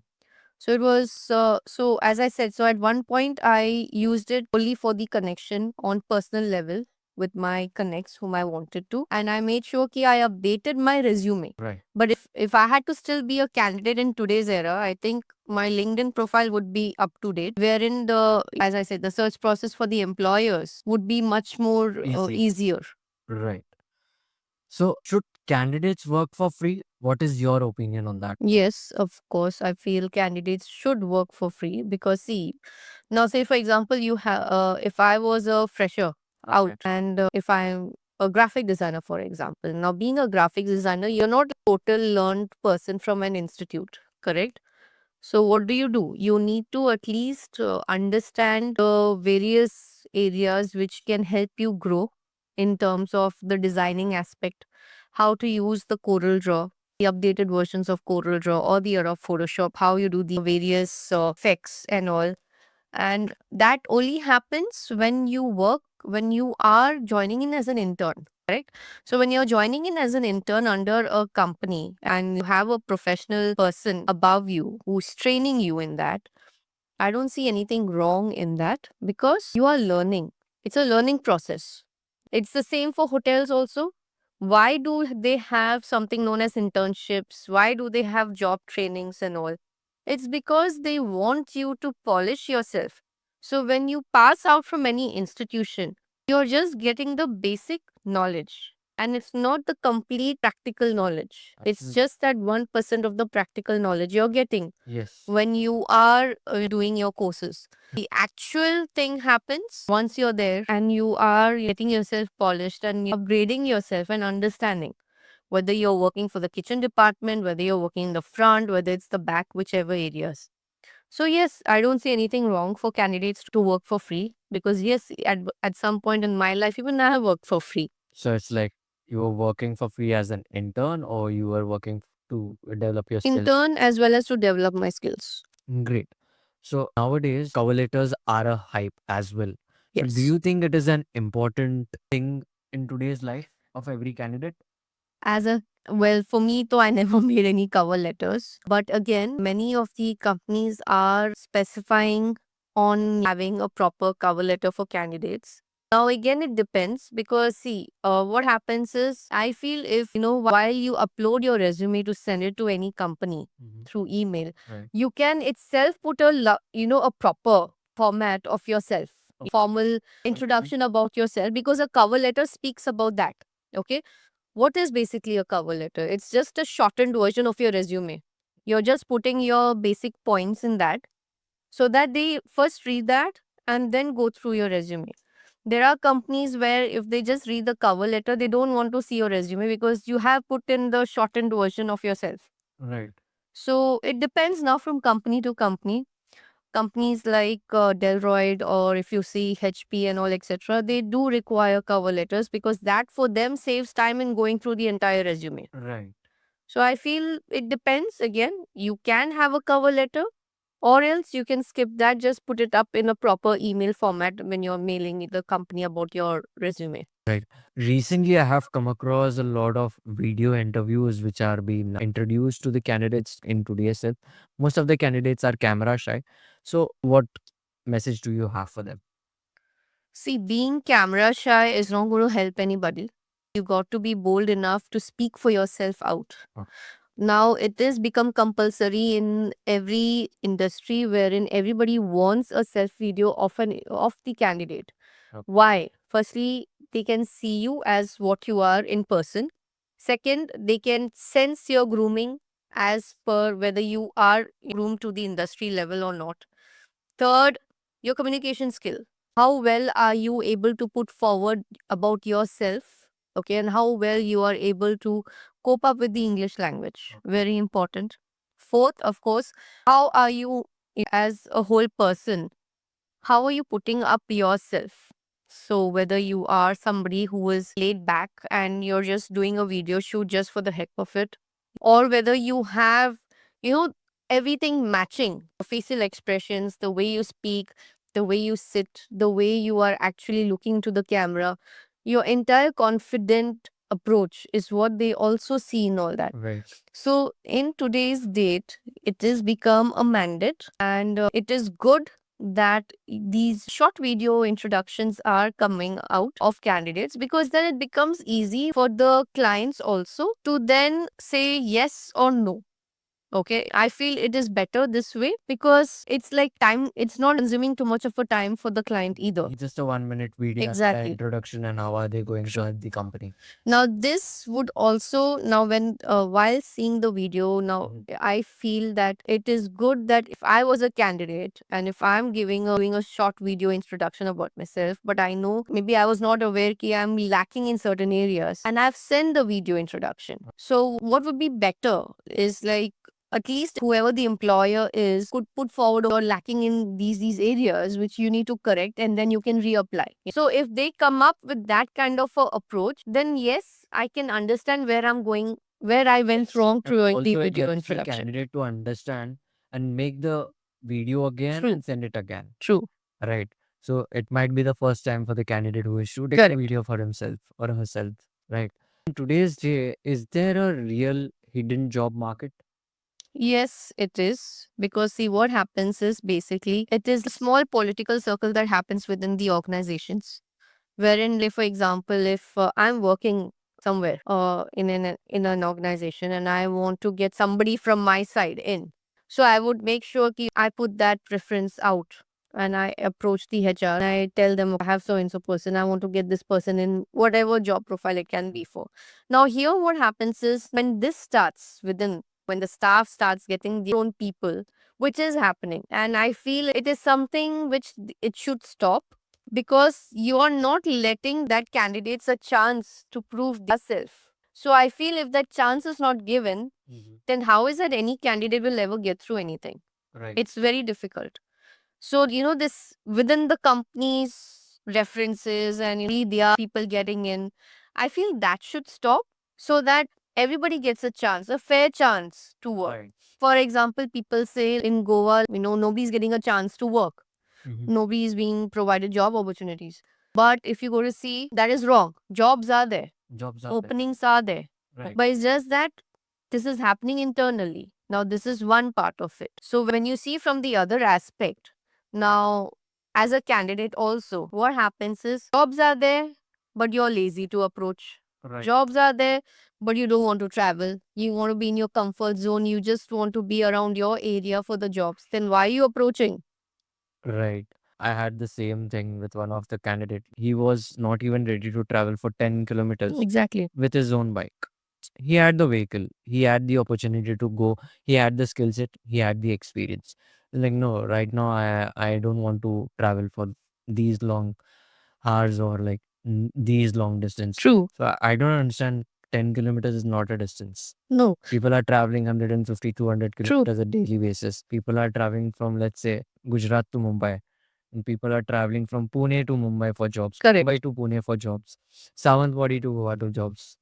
[SPEAKER 2] So it was, so as I said, so at one point I used it only for the connection on personal level with my connects whom I wanted to. And I made sure ki I updated my resume.
[SPEAKER 1] Right.
[SPEAKER 2] But if I had to still be a candidate in today's era, I think my LinkedIn profile would be up to date, wherein as I said, the search process for the employers would be much more
[SPEAKER 1] Easy.
[SPEAKER 2] easier.
[SPEAKER 1] Right. So should candidates work for free? What is your opinion on that?
[SPEAKER 2] Yes, of course. I feel candidates should work for free because see, now say for example, you have if I was a fresher out
[SPEAKER 1] Okay.
[SPEAKER 2] and if I'm a graphic designer, for example. Now being a graphic designer, you're not a total learned person from an institute, correct? So what do? You need to at least understand the various areas which can help you grow in terms of the designing aspect, how to use the Corel Draw, the updated versions of Corel Draw or the era of Photoshop, how you do the various effects and all. And that only happens when you are joining in as an intern, correct? So when you're joining in as an intern under a company and you have a professional person above you who's training you in that, I don't see anything wrong in that because you are learning. It's a learning process. It's the same for hotels also. Why do they have something known as internships? Why do they have job trainings and all? It's because they want you to polish yourself. So when you pass out from any institution, you're just getting the basic knowledge. And it's not the complete practical knowledge. It's just that 1% of the practical knowledge you're getting
[SPEAKER 1] Yes.
[SPEAKER 2] when you are doing your courses. The actual thing happens once you're there and you are getting yourself polished and you're upgrading yourself and understanding whether you're working for the kitchen department, whether you're working in the front, whether it's the back, whichever areas. So, yes, I don't see anything wrong for candidates to work for free because, yes, at some point in my life, even I have worked for free.
[SPEAKER 1] So it's like you were working for free as an intern, or you were working to develop your skills?
[SPEAKER 2] Intern as well as to develop my skills.
[SPEAKER 1] Great. So nowadays, cover letters are a hype as well. So do
[SPEAKER 2] Yes.
[SPEAKER 1] you think it is an important thing in today's life of every candidate?
[SPEAKER 2] As a well, for me, though, I never made any cover letters. But again, many of the companies are specifying on having a proper cover letter for candidates. Now, again, it depends because see, what happens is I feel if while you upload your resume to send it to any company through email,
[SPEAKER 1] Right.
[SPEAKER 2] you can itself put a proper format of yourself, formal introduction about yourself because a cover letter speaks about that. Okay, what is basically a cover letter? It's just a shortened version of your resume. You're just putting your basic points in that so that they first read that and then go through your resume. There are companies where if they just read the cover letter, they don't want to see your resume because you have put in the shortened version of yourself.
[SPEAKER 1] Right.
[SPEAKER 2] So it depends now from company to company. Companies like Delroyd or if you see HP and all etc., they do require cover letters because that for them saves time in going through the entire resume.
[SPEAKER 1] Right.
[SPEAKER 2] So I feel it depends. Again, you can have a cover letter or else you can skip that. Just put it up in a proper email format when you're mailing the company about your resume.
[SPEAKER 1] Right. Recently, I have come across a lot of video interviews which are being introduced to the candidates in today's self. Most of the candidates are camera shy. So, what message do you have for them?
[SPEAKER 2] See, being camera shy is not going to help anybody. You got to be bold enough to speak for yourself out.
[SPEAKER 1] Oh.
[SPEAKER 2] Now it is become compulsory in every industry wherein everybody wants a self video of the candidate.
[SPEAKER 1] Okay.
[SPEAKER 2] Why? Firstly, they can see you as what you are in person. Second, they can sense your grooming as per whether you are groomed to the industry level or not. Third, your communication skill. How well are you able to put forward about yourself? Okay, and how well you are able to cope up with the English language. Very important. Fourth, of course, how are you as a whole person? How are you putting up yourself? So, whether you are somebody who is laid back and you're just doing a video shoot just for the heck of it, or whether you have, you know, everything matching facial expressions, the way you speak, the way you sit, the way you are actually looking to the camera, your entire confident approach is what they also see in all that.
[SPEAKER 1] Right.
[SPEAKER 2] So, in today's date, it has become a mandate, and it is good that these short video introductions are coming out of candidates because then it becomes easy for the clients also to then say yes or no. Okay, I feel it is better this way because it's like time, it's not consuming too much of a time for the client either.
[SPEAKER 1] It's just a 1 minute video,
[SPEAKER 2] Exactly.
[SPEAKER 1] introduction, and how are they going to
[SPEAKER 2] Sure.
[SPEAKER 1] help the company.
[SPEAKER 2] Now, this would also, now, when while seeing the video, now I feel that it is good that if I was a candidate and if I'm doing a short video introduction about myself, but I know maybe I was not aware that I'm lacking in certain areas and I've sent the video introduction. So, what would be better is like at least whoever the employer is could put forward or lacking in these areas which you need to correct, and then you can reapply. So if they come up with that kind of a approach, then yes, I can understand where I'm going, where I went wrong
[SPEAKER 1] And
[SPEAKER 2] through the
[SPEAKER 1] also, it
[SPEAKER 2] video
[SPEAKER 1] helps the
[SPEAKER 2] introduction.
[SPEAKER 1] candidate to understand and make the video again
[SPEAKER 2] True.
[SPEAKER 1] and send it again.
[SPEAKER 2] True.
[SPEAKER 1] Right. So it might be the first time for the candidate who is shooting
[SPEAKER 2] Correct.
[SPEAKER 1] a video for himself or herself. Right. In today's day, is there a real hidden job market?
[SPEAKER 2] Yes, it is. Because see, what happens is basically it is a small political circle that happens within the organizations. Wherein, like, for example, if I'm working somewhere in an organization and I want to get somebody from my side in, so I would make sure that I put that preference out and I approach the HR and I tell them I have so and so person. I want to get this person in whatever job profile it can be for. Now, here what happens is when this starts within when the staff starts getting their own people, which is happening, and I feel it is something which it should stop because you are not letting that candidates a chance to prove themselves. So I feel if that chance is not given, then how is that any candidate will ever get through anything?
[SPEAKER 1] Right.
[SPEAKER 2] It's very difficult. So, this within the company's references and really there are people getting in, I feel that should stop so that everybody gets a chance, a fair chance to work.
[SPEAKER 1] Right.
[SPEAKER 2] For example, people say in Goa, nobody's getting a chance to work. Nobody is being provided job opportunities. But if you go to see, that is wrong. Jobs are there,
[SPEAKER 1] Jobs are
[SPEAKER 2] openings are there.
[SPEAKER 1] Right.
[SPEAKER 2] But it's just that this is happening internally. Now, this is one part of it. So, when you see from the other aspect, now, as a candidate, also, what happens is jobs are there, but you're lazy to approach.
[SPEAKER 1] Right.
[SPEAKER 2] Jobs are there, but you don't want to travel. You want to be in your comfort zone. You just want to be around your area for the jobs. Then, why are you approaching?
[SPEAKER 1] Right. I had the same thing with one of the candidate. He was not even ready to travel for 10 kilometers
[SPEAKER 2] Exactly.
[SPEAKER 1] with his own bike. He had the vehicle, he had the opportunity to go, he had the skill set, he had the experience. Like, no, right now I don't want to travel for these long hours or like these long distance.
[SPEAKER 2] True.
[SPEAKER 1] So I don't understand. 10 kilometers is not a distance.
[SPEAKER 2] No.
[SPEAKER 1] People are traveling 150, 200
[SPEAKER 2] True.
[SPEAKER 1] kilometers a daily basis. People are traveling from, let's say, Gujarat to Mumbai. And people are traveling from Pune to Mumbai for jobs.
[SPEAKER 2] Correct.
[SPEAKER 1] Mumbai to Pune for jobs. Sawantwadi to Goa to jobs.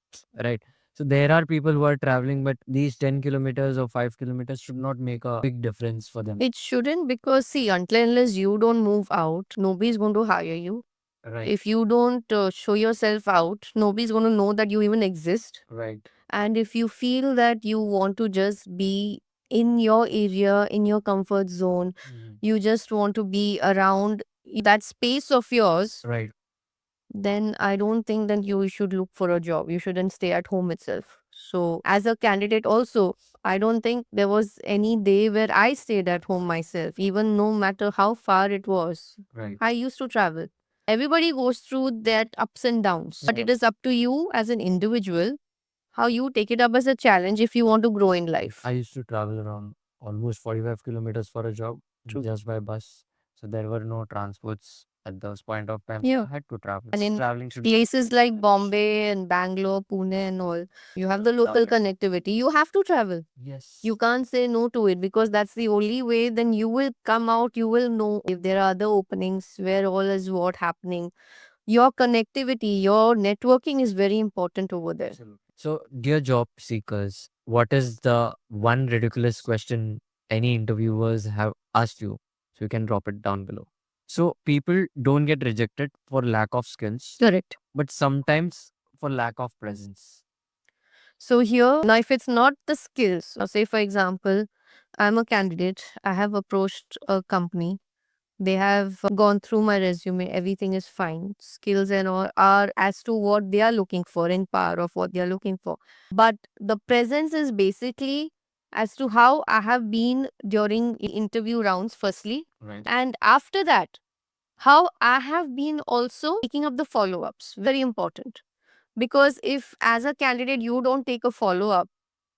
[SPEAKER 1] Right. So there are people who are traveling, but these 10 kilometers or 5 kilometers should not make a big difference for them.
[SPEAKER 2] It shouldn't because, see, until and unless you don't move out, nobody's going to hire you.
[SPEAKER 1] Right.
[SPEAKER 2] If you don't show yourself out, nobody's going to know that you even exist.
[SPEAKER 1] Right.
[SPEAKER 2] And if you feel that you want to just be in your area, in your comfort zone, you just want to be around that space of yours,
[SPEAKER 1] Right.
[SPEAKER 2] then I don't think that you should look for a job. You shouldn't stay at home itself. So, as a candidate, also, I don't think there was any day where I stayed at home myself, even no matter how far it was.
[SPEAKER 1] Right.
[SPEAKER 2] I used to travel. Everybody goes through that ups and downs, but it is up to you as an individual how you take it up as a challenge if you want to grow in life.
[SPEAKER 1] I used to travel around almost 45 kilometers for a job just by bus. So there were no transports at this point of time.
[SPEAKER 2] Yeah.
[SPEAKER 1] I had to travel.
[SPEAKER 2] And in
[SPEAKER 1] Traveling should
[SPEAKER 2] places like Bombay and Bangalore, Pune, and all, you have the local connectivity. You have to travel.
[SPEAKER 1] Yes.
[SPEAKER 2] You can't say no to it because that's the only way. Then you will come out, you will know if there are other openings where all is what happening. Your connectivity, your networking is very important over there.
[SPEAKER 1] Absolutely. So, dear job seekers, what is the one ridiculous question any interviewers have asked you? So you can drop it down below. So people don't get rejected for lack of skills,
[SPEAKER 2] Correct.
[SPEAKER 1] but sometimes for lack of presence.
[SPEAKER 2] So here, now if it's not the skills, now say for example, I'm a candidate, I have approached a company, they have gone through my resume, everything is fine, skills and all are as to what they are looking for in par of what they are looking for. But the presence is basically as to how I have been during interview rounds, firstly,
[SPEAKER 4] Right.
[SPEAKER 2] and after that, how I have been also taking up the follow ups. Very important. Because if, as a candidate, you don't take a follow up,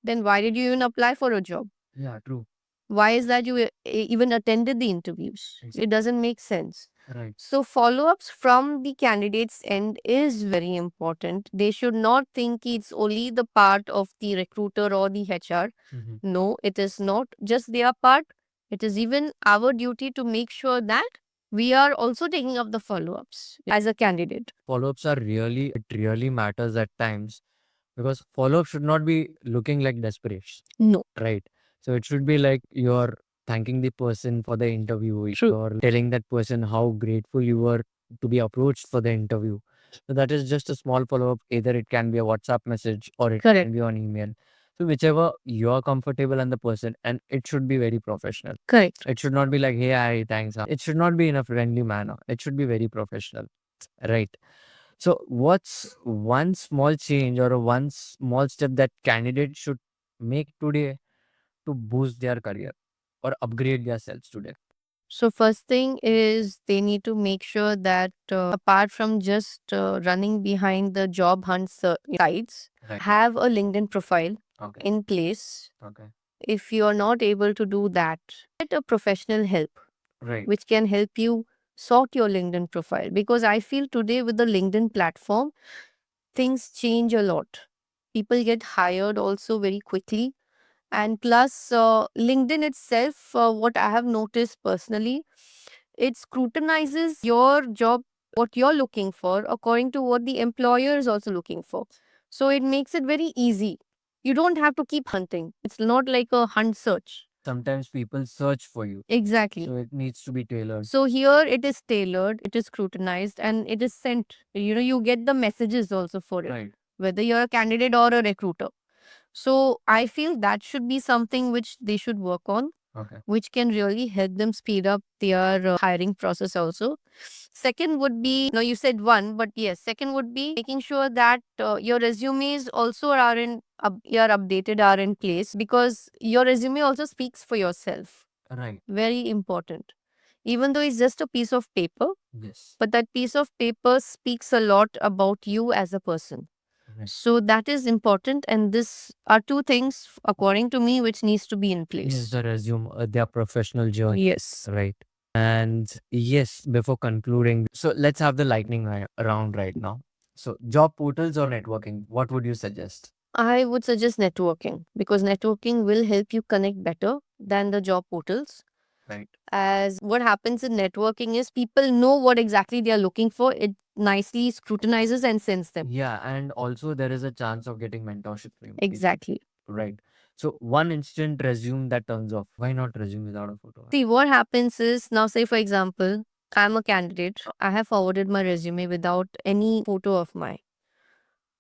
[SPEAKER 2] then why did you even apply for a job?
[SPEAKER 4] Yeah, true.
[SPEAKER 2] Why is that you even attended the interviews?
[SPEAKER 4] Exactly.
[SPEAKER 2] It doesn't make sense.
[SPEAKER 4] Right.
[SPEAKER 2] So, follow ups from the candidate's end is very important. They should not think it's only the part of the recruiter or the HR.
[SPEAKER 4] Mhm.
[SPEAKER 2] No, it is not just their part. It is even our duty to make sure that we are also taking up the follow ups as a candidate.
[SPEAKER 1] Follow-ups are really, it really matters at times because follow-up should not be looking like desperation,
[SPEAKER 2] No.
[SPEAKER 1] right? So it should be like you're thanking the person for the interview.
[SPEAKER 2] True.
[SPEAKER 1] You're telling that person how grateful you were to be approached for the interview. So that is just a small follow-up. Either it can be a WhatsApp message or it
[SPEAKER 2] Correct.
[SPEAKER 1] can be on email. So whichever you're comfortable and the person, and it should be very professional.
[SPEAKER 2] Correct.
[SPEAKER 1] It should not be like, hey, hi, thanks. It should not be in a friendly manner. It should be very professional. Right. So, what's one small change or a one small step that candidates should make today to boost their career or upgrade themselves today?
[SPEAKER 2] So, first thing is they need to make sure that apart from just running behind the job hunt sites,
[SPEAKER 1] Right.
[SPEAKER 2] have a LinkedIn profile
[SPEAKER 1] Okay.
[SPEAKER 2] in place.
[SPEAKER 1] Okay.
[SPEAKER 2] If you are not able to do that, get a professional help
[SPEAKER 1] Right.
[SPEAKER 2] which can help you sort your LinkedIn profile. Because I feel today with the LinkedIn platform, things change a lot. People get hired also very quickly. And plus, LinkedIn itself, what I have noticed personally, it scrutinizes your job, what you're looking for, according to what the employer is also looking for. So it makes it very easy. You don't have to keep hunting. It's not like a hunt search.
[SPEAKER 1] Sometimes people search for you.
[SPEAKER 2] Exactly.
[SPEAKER 1] So it needs to be tailored.
[SPEAKER 2] So here it is tailored, it is scrutinized, and it is sent. You get the messages also for it,
[SPEAKER 1] Right.
[SPEAKER 2] whether you're a candidate or a recruiter. So I feel that should be something which they should work on,
[SPEAKER 1] Okay.
[SPEAKER 2] which can really help them speed up their hiring process also. Second would be, no, you said one, but yes, second would be making sure that your resumes also are your updated, are in place, because your resume also speaks for yourself.
[SPEAKER 1] Right.
[SPEAKER 2] Very important. Even though it's just a piece of paper,
[SPEAKER 1] Yes.
[SPEAKER 2] but that piece of paper speaks a lot about you as a person.
[SPEAKER 1] Right.
[SPEAKER 2] So that is important, and this are two things, according to me, which needs to be in
[SPEAKER 1] Yes,
[SPEAKER 2] place.
[SPEAKER 1] the resume, their professional journey.
[SPEAKER 2] Yes.
[SPEAKER 1] Right. And yes, before concluding, so let's have the lightning round right now. So, job portals or networking, what would you suggest?
[SPEAKER 2] I would suggest networking, because networking will help you connect better than the job portals.
[SPEAKER 1] Right.
[SPEAKER 2] As what happens in networking is people know what exactly they are looking for. It nicely scrutinizes and sends them.
[SPEAKER 1] Yeah, and also there is a chance of getting mentorship from people.
[SPEAKER 2] Exactly.
[SPEAKER 1] Right. So one instant resume that turns off. Why not resume without a photo?
[SPEAKER 2] See, what happens is now, say, for example, I'm a candidate. I have forwarded my resume without any photo of mine.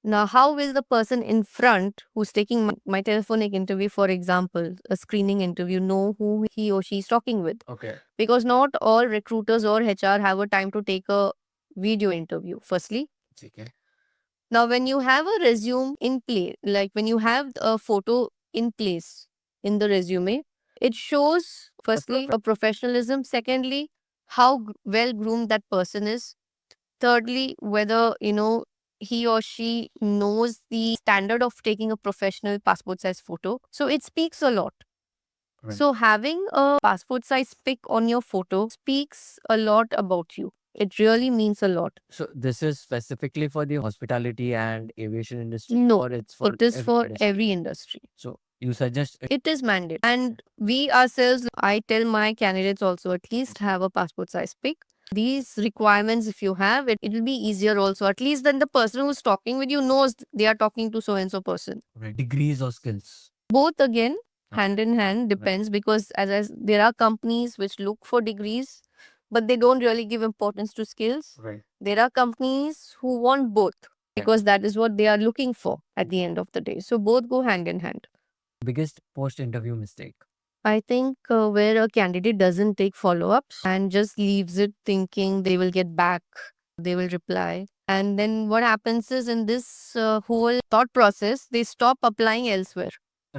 [SPEAKER 2] Now, how will the person in front who's taking my telephonic interview, for example, a screening interview, know who he or she is talking with?
[SPEAKER 1] Okay.
[SPEAKER 2] Because not all recruiters or HR have a time to take a video interview, firstly.
[SPEAKER 1] Okay.
[SPEAKER 2] Now, when you have a resume in place, like when you have a photo in place in the resume, it shows, firstly, a professionalism. Secondly, how well groomed that person is. Thirdly, whether, he or she knows the standard of taking a professional passport size photo. So it speaks a lot.
[SPEAKER 1] Right.
[SPEAKER 2] So having a passport size pic on your photo speaks a lot about you. It really means a lot.
[SPEAKER 1] So this is specifically for the hospitality and aviation industry,
[SPEAKER 2] No,
[SPEAKER 1] or it's for
[SPEAKER 2] it is
[SPEAKER 1] every
[SPEAKER 2] for
[SPEAKER 1] industry?
[SPEAKER 2] every industry.
[SPEAKER 1] So you suggest
[SPEAKER 2] It is mandate. And we ourselves, I tell my candidates also, at least have a passport size pic. These requirements, if you have it, it will be easier also. At least then the person who's talking with you knows they are talking to so and so person.
[SPEAKER 1] right, degrees or skills.
[SPEAKER 2] Both again, hand in hand, depends, because as there are companies which look for degrees, but they don't really give importance to skills.
[SPEAKER 1] Right.
[SPEAKER 2] There are companies who want both, because that is what they are looking for at the end of the day. So both go hand in hand.
[SPEAKER 1] Biggest post-interview mistake.
[SPEAKER 2] I think where a candidate doesn't take follow ups and just leaves it thinking they will get back, they will reply. And then what happens is, in this whole thought process, they stop applying elsewhere.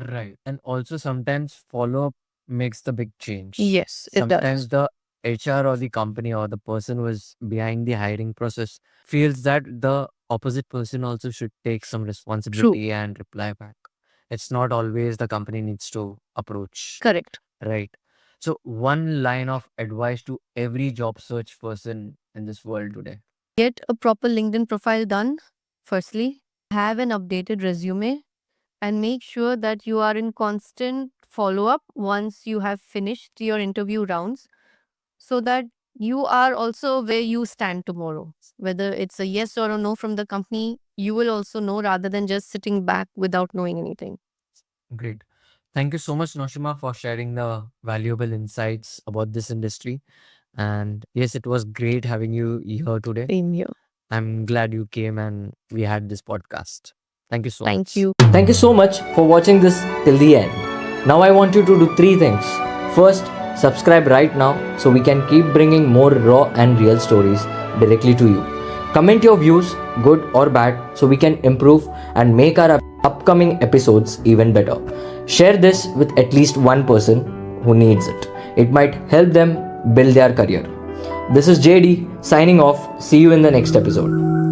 [SPEAKER 1] Right. And also sometimes follow up makes the big change.
[SPEAKER 2] Yes, it
[SPEAKER 1] Sometimes
[SPEAKER 2] does.
[SPEAKER 1] the HR or the company or the person who is behind the hiring process feels that the opposite person also should take some
[SPEAKER 2] True.
[SPEAKER 1] responsibility and reply back. It's not always the company needs to approach.
[SPEAKER 2] Correct.
[SPEAKER 1] Right. So, one line of advice to every job search person in this world today.
[SPEAKER 2] Get a proper LinkedIn profile done, firstly. Have an updated resume and make sure that you are in constant follow up once you have finished your interview rounds so that you are also where you stand tomorrow. Whether it's a yes or a no from the company, you will also know rather than just sitting back without knowing anything.
[SPEAKER 1] Great. Thank you so much, Noshima, for sharing the valuable insights about this industry. And yes, it was great having you here today.
[SPEAKER 2] Same here.
[SPEAKER 1] I'm glad you came and we had this podcast. Thank you so
[SPEAKER 2] Thank
[SPEAKER 1] much.
[SPEAKER 2] you.
[SPEAKER 1] Thank you so much for watching this till the end. Now I want you to do three things. First, subscribe right now so we can keep bringing more raw and real stories directly to you. Comment your views, good or bad, so we can improve and make our upcoming episodes even better. Share this with at least one person who needs it. It might help them build their career. This is JD signing off. See you in the next episode.